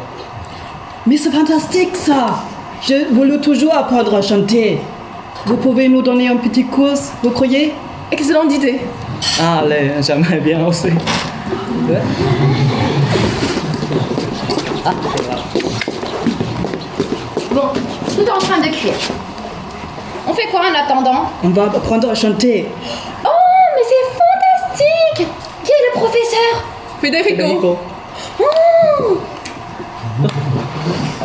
Mais c'est fantastique ça. Je voulais toujours apprendre à chanter. Vous pouvez nous donner un petit cours, vous croyez? Excellente idée. Allez, j'aimerais bien aussi. Ouais. Ah, Bon, tout est en train de cuire. On fait quoi en attendant? On va apprendre à chanter. Oh, mais c'est fantastique! Qui est le professeur? Federico. Oh!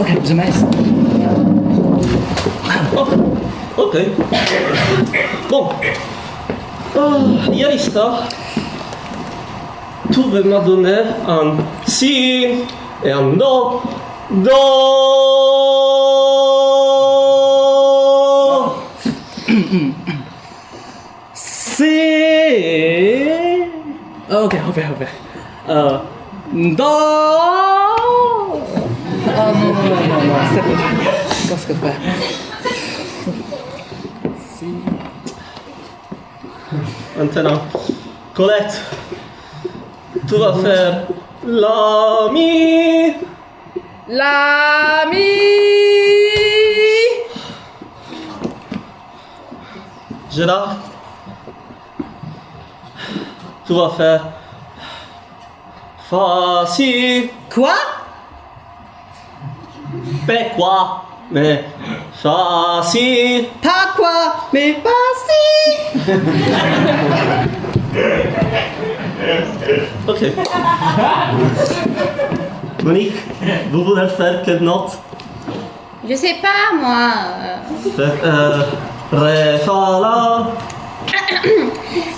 Ok, je m'aise. Ok. Bon. Ieri soir, tu m'as donné un si et un do. Do. Si. Ok. Do. Ah non, c'est pas. Qu'est-ce que faire? Si. Maintenant, Colette, tu vas faire la mi. La mi. Gérard, tu vas faire fa si. Quoi? Pas quoi, mais fa si. Pas quoi, mais pas si. Ok. Monique, vous voulez faire quelle note? Je sais pas, moi. Ré, fa, la.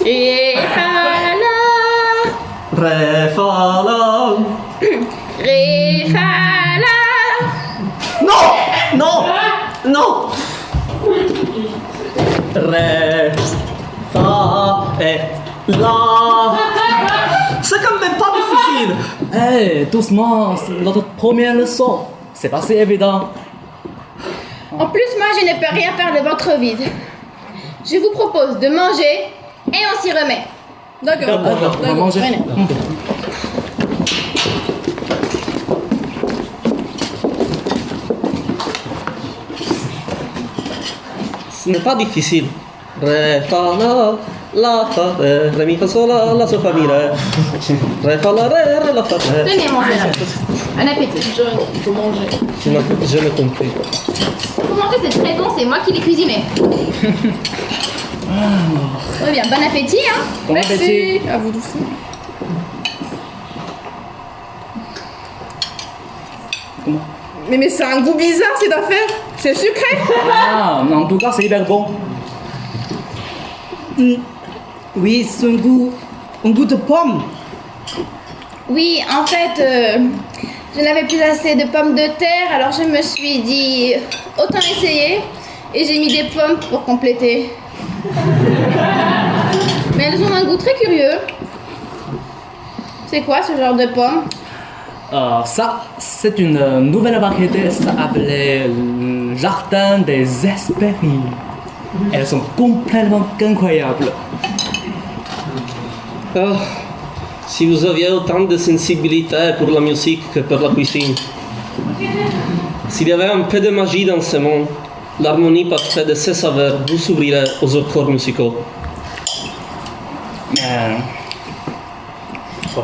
Ré, fa, la. Ré, fa, la. Ré, fa, la. Non. Ré, fa et la. C'est quand même pas difficile. Hey, doucement, c'est notre première leçon. C'est pas si évident. En plus, moi, je ne peux rien faire le ventre vide. Je vous propose de manger et on s'y remet. D'accord. On va manger. Venez. Ce n'est pas difficile. Ré, fa, la, fa, ré, mi, fa, sol, la, sol, fa, mi, ré. Ré, fa, la, ré, la, fa, ré. Tenez, mangez. Un appétit. Il faut manger. Je n'ai compris. Pour manger, c'est très bon, c'est moi qui l'ai cuisiné. Très bien, bon appétit, hein. Bon appétit. À vous tous. Comment? Mais c'est un goût bizarre cette affaire. C'est sucré. Ah, en tout cas, c'est hyper bon. Oui, c'est un goût de pomme. Oui, en fait, je n'avais plus assez de pommes de terre, alors je me suis dit, autant essayer. Et j'ai mis des pommes pour compléter. Mais elles ont un goût très curieux. C'est quoi ce genre de pommes? Ça, c'est une nouvelle variété, ça s'appelait Jardin des Hespéries. Elles sont complètement incroyables. Si vous aviez autant de sensibilité pour la musique que pour la cuisine. S'il y avait un peu de magie dans ce monde, l'harmonie parfaite de ces saveurs vous ouvrirait aux autres corps musicaux. Faut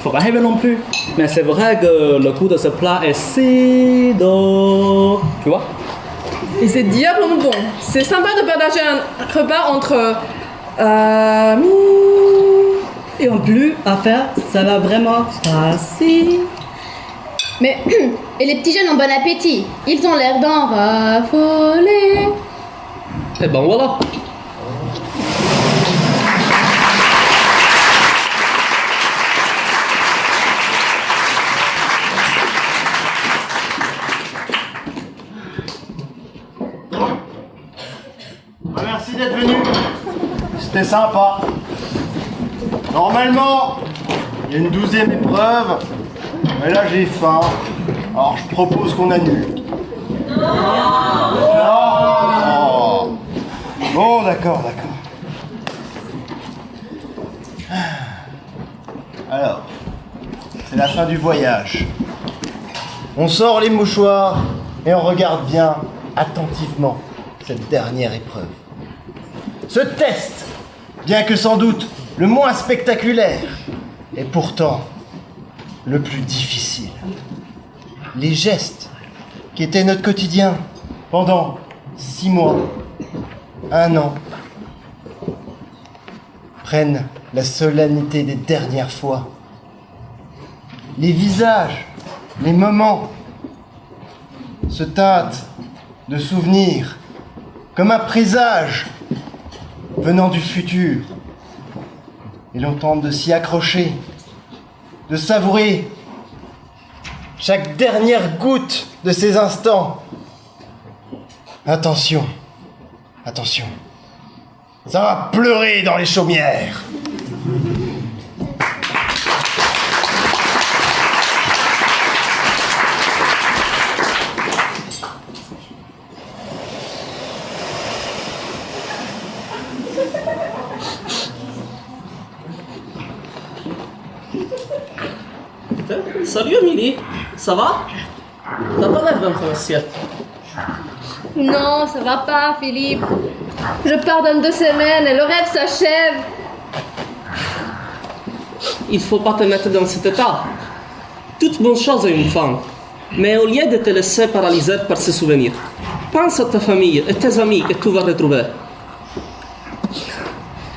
pas rêver non plus. Mais c'est vrai que le goût de ce plat est si doux. Tu vois? Et c'est diablement bon. C'est sympa de partager un repas entre amis. Et en plus, à faire, ça va vraiment facile. Mais, et les petits jeunes ont bon appétit. Ils ont l'air d'en raffoler. Et ben voilà. Merci d'être venu. C'était sympa. Normalement, il y a une 12e épreuve, mais là j'ai faim. Alors je propose qu'on annule. Non. Bon, d'accord. Alors, c'est la fin du voyage. On sort les mouchoirs et on regarde bien, attentivement, cette dernière épreuve. Ce test, bien que sans doute le moins spectaculaire, et pourtant le plus difficile. Les gestes qui étaient notre quotidien pendant 6 mois, 1 an, prennent la solennité des dernières fois. Les visages, les moments se teintent de souvenirs comme un présage venant du futur. Et l'on tente de s'y accrocher, de savourer chaque dernière goutte de ces instants. Attention, attention, ça va pleurer dans les chaumières. Salut Amélie, ça va? T'as pas l'air dans ton assiette. Non, ça va pas, Philippe. Je pars dans 2 semaines et le rêve s'achève. Il faut pas te mettre dans cet état. Toute bonne chose a une fin. Mais au lieu de te laisser paralyser par ces souvenirs, pense à ta famille et tes amis que tu vas retrouver.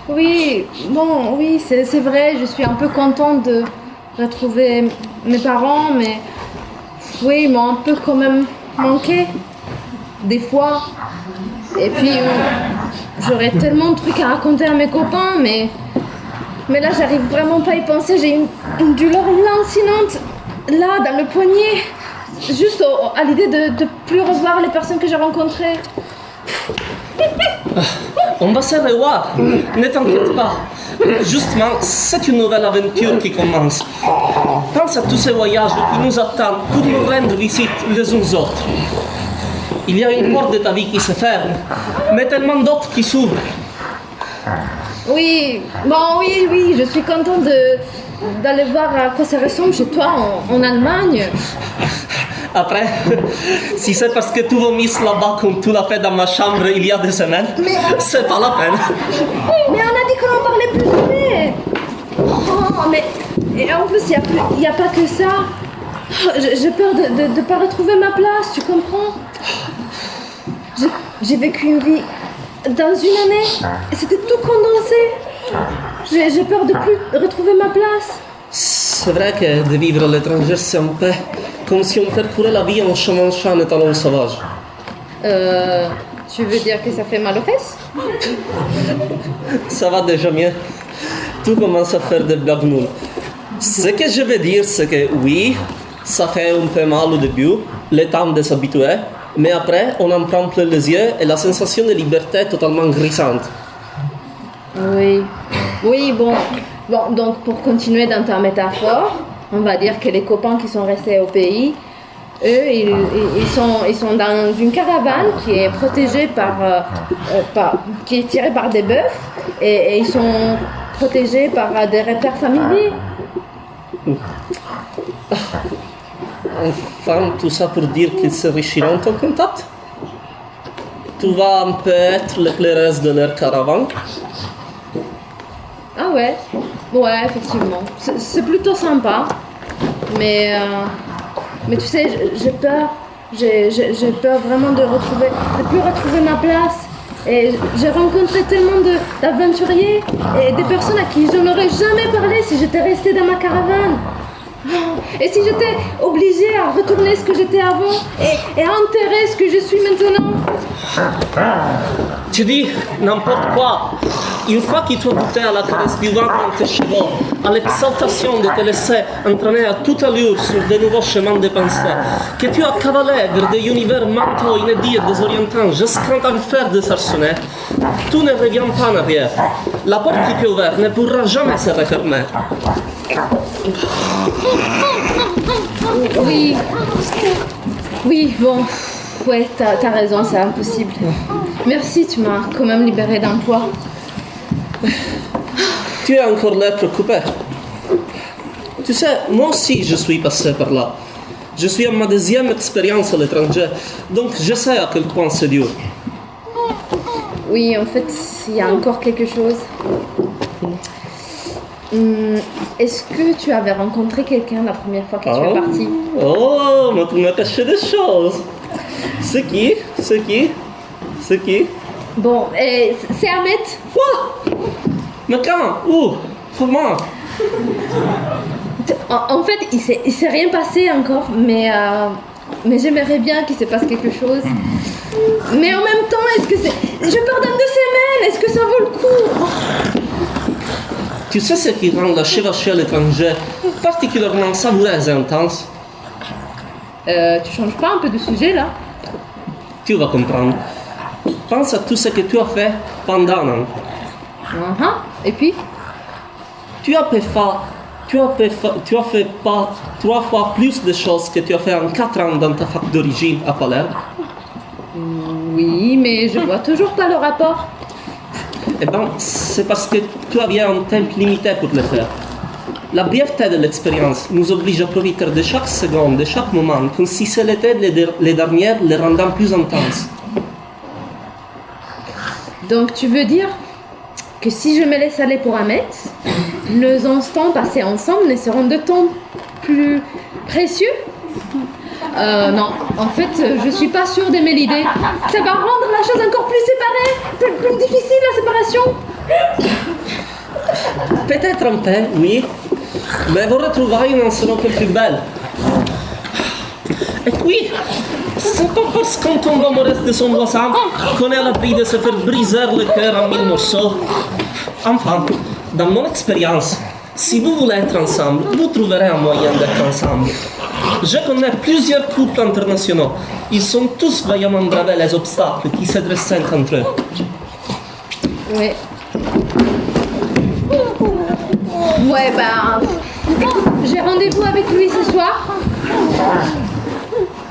Oui, bon, oui, c'est vrai, je suis un peu contente de retrouver mes parents, mais oui, ils m'ont un peu quand même manqué, des fois. Et puis, j'aurais tellement de trucs à raconter à mes copains, mais là, j'arrive vraiment pas à y penser. J'ai une douleur lancinante, là, dans le poignet, juste à l'idée de plus revoir les personnes que j'ai rencontrées. On va se revoir, ne t'inquiète pas. Justement, c'est une nouvelle aventure qui commence. Pense à tous ces voyages qui nous attendent pour nous rendre visite les uns aux autres. Il y a une porte de ta vie qui se ferme, mais tellement d'autres qui s'ouvrent. Oui, bon, oui, je suis contente d'aller voir à quoi ça ressemble chez toi en Allemagne. Après, si c'est parce que tu vomisses là-bas comme tu l'as fait dans ma chambre il y a 2 semaines, c'est pas la peine. Mais on a dit qu'on en parlait plus jamais. Oh, mais et en plus, il n'y a pas que ça. J'ai peur de ne pas retrouver ma place, tu comprends? J'ai vécu une vie dans une année et c'était tout condensé. J'ai peur de plus retrouver ma place. C'est vrai que de vivre à l'étranger, c'est un peu comme si on parcourait la vie en chemin en étalon sauvage. Tu veux dire que ça fait mal aux fesses? Ça va déjà mieux. Tout commence à faire des blagues nulles. Ce que je veux dire, c'est que oui, ça fait un peu mal au début, le temps de s'habituer, mais après, on en prend plein les yeux et la sensation de liberté est totalement grisante. Oui, bon, donc pour continuer dans ta métaphore, on va dire que les copains qui sont restés au pays, eux, ils sont dans une caravane qui est protégée qui est tirée par des bœufs et ils sont protégés par des repères familiers. Enfin, tout ça pour dire qu'ils se enrichiront en contact. Tu vas un peu être l'éclairage de leur caravane. Ah ouais, effectivement. C'est plutôt sympa. Mais tu sais, j'ai peur. J'ai peur vraiment de plus retrouver ma place. Et j'ai rencontré tellement d'aventuriers et des personnes à qui je n'aurais jamais parlé si j'étais restée dans ma caravane. Et si j'étais obligée à retourner ce que j'étais avant et à enterrer ce que je suis maintenant. Tu dis n'importe quoi. Une fois que tu as goûté à la caresse du vent dans tes cheveux, à l'exaltation de te laisser entraîner à toute allure sur de nouveaux chemins de pensée, que tu as cavalé vers des univers mentaux inédits et désorientants jusqu'à t'en faire désarçonner, tout ne revient pas en arrière. La porte qui t'est ouverte ne pourra jamais se refermer. Oui, bon, ouais, t'as raison, c'est impossible. Merci, tu m'as quand même libérée d'un poids. Tu es encore là préoccupé. Tu sais, moi aussi je suis passé par là. Je suis à ma 2e expérience à l'étranger, donc je sais à quel point c'est dur. Oui, en fait, il y a encore quelque chose. Est-ce que tu avais rencontré quelqu'un la première fois que tu es parti? Oh, mais tu m'as caché des choses. C'est qui? Bon, c'est Ahmed. Quoi? Mais quand? Où? Comment? En fait, il s'est rien passé encore, mais j'aimerais bien qu'il se passe quelque chose. Mais en même temps, est-ce que c'est... Je pardonne 2 semaines, est-ce que ça vaut le coup? Tu sais ce qui rend la chevauchée à l'étranger particulièrement savoureuse et intense? Tu changes pas un peu de sujet là? Tu vas comprendre. Pense à tout ce que tu as fait pendant un an. Et puis? Tu as fait pas 3 fois plus de choses que tu as fait en 4 ans dans ta fac d'origine à Palerme. Oui, mais je vois toujours pas le rapport. Eh bien, c'est parce que tu avais un temps limité pour le faire. La brièveté de l'expérience nous oblige à profiter de chaque seconde, de chaque moment, comme si c'était les dernières, les rendant plus intenses. Donc tu veux dire que si je me laisse aller pour Ahmed, nos instants passés ensemble ne seront d'autant plus précieux? Non, en fait, je suis pas sûre d'aimer l'idée. Ça va rendre la chose encore plus séparée, plus difficile la séparation. Peut-être un peu, oui, mais vos retrouvailles n'en seront que plus belles. Et puis, c'est pas parce qu'on tombe amoureuse de son voisin qu'on est à l'abri de se faire briser le cœur en 1000 morceaux. Enfin, dans mon expérience, si vous voulez être ensemble, vous trouverez un moyen d'être ensemble. Je connais plusieurs couples internationaux. Ils sont tous vaillamment bravés les obstacles qui se dressent entre eux. Ouais. Ouais, j'ai rendez-vous avec lui ce soir.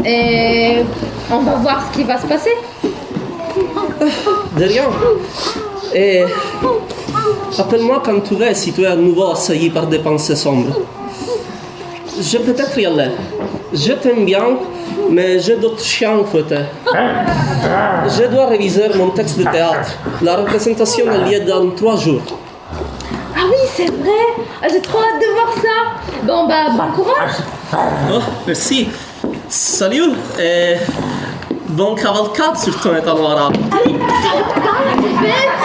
Et on va voir ce qui va se passer. De rien. Et appelle-moi quand tu veux si tu es à nouveau assailli par des pensées sombres. Je peux peut-être y aller. Je t'aime bien, mais j'ai d'autres chiens à fouetter. Je dois réviser mon texte de théâtre. La représentation est liée dans 3 jours. Ah oui, c'est vrai. J'ai trop hâte de voir ça. Bon, bon courage. Oh, merci. Salut et bon cavalcade sur ton étalon arabe. Allez, c'est bête.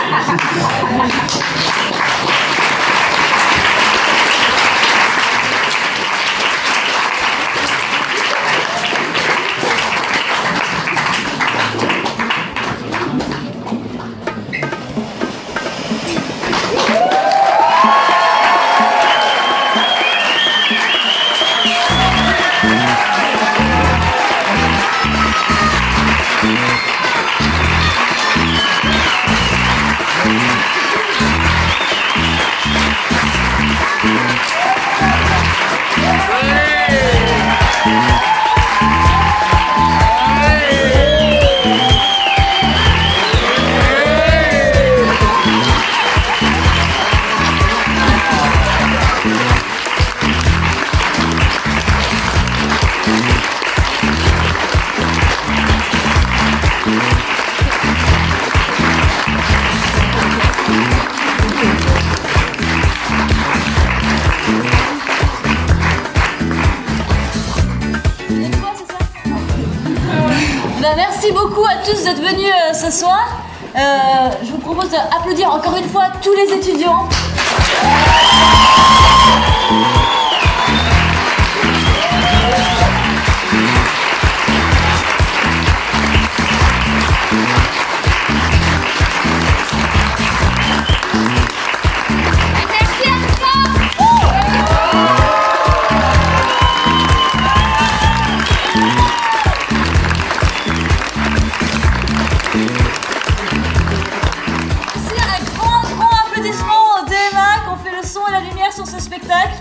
Merci beaucoup à tous d'être venus ce soir. Je vous propose d'applaudir encore une fois tous les étudiants. Sur ce spectacle.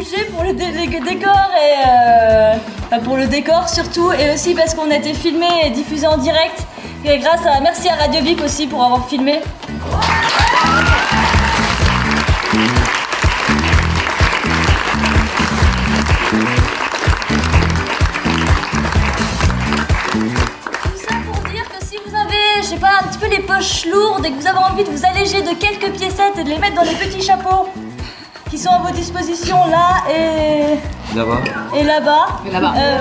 obligé pour le décor et pour le décor surtout, et aussi parce qu'on a été filmé et diffusé en direct. Et merci à Radio Bip aussi pour avoir filmé. Je sais pas, un petit peu les poches lourdes et que vous avez envie de vous alléger de quelques piécettes et de les mettre dans les petits chapeaux qui sont à vos dispositions là et là-bas. Et là-bas.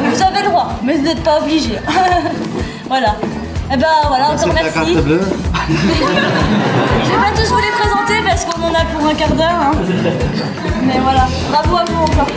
Vous avez le droit, mais vous n'êtes pas obligés. Voilà. Et ben voilà, encore merci. Je vais pas tous vous les présenter parce qu'on en a pour un quart d'heure. Hein. Mais voilà, bravo à vous encore.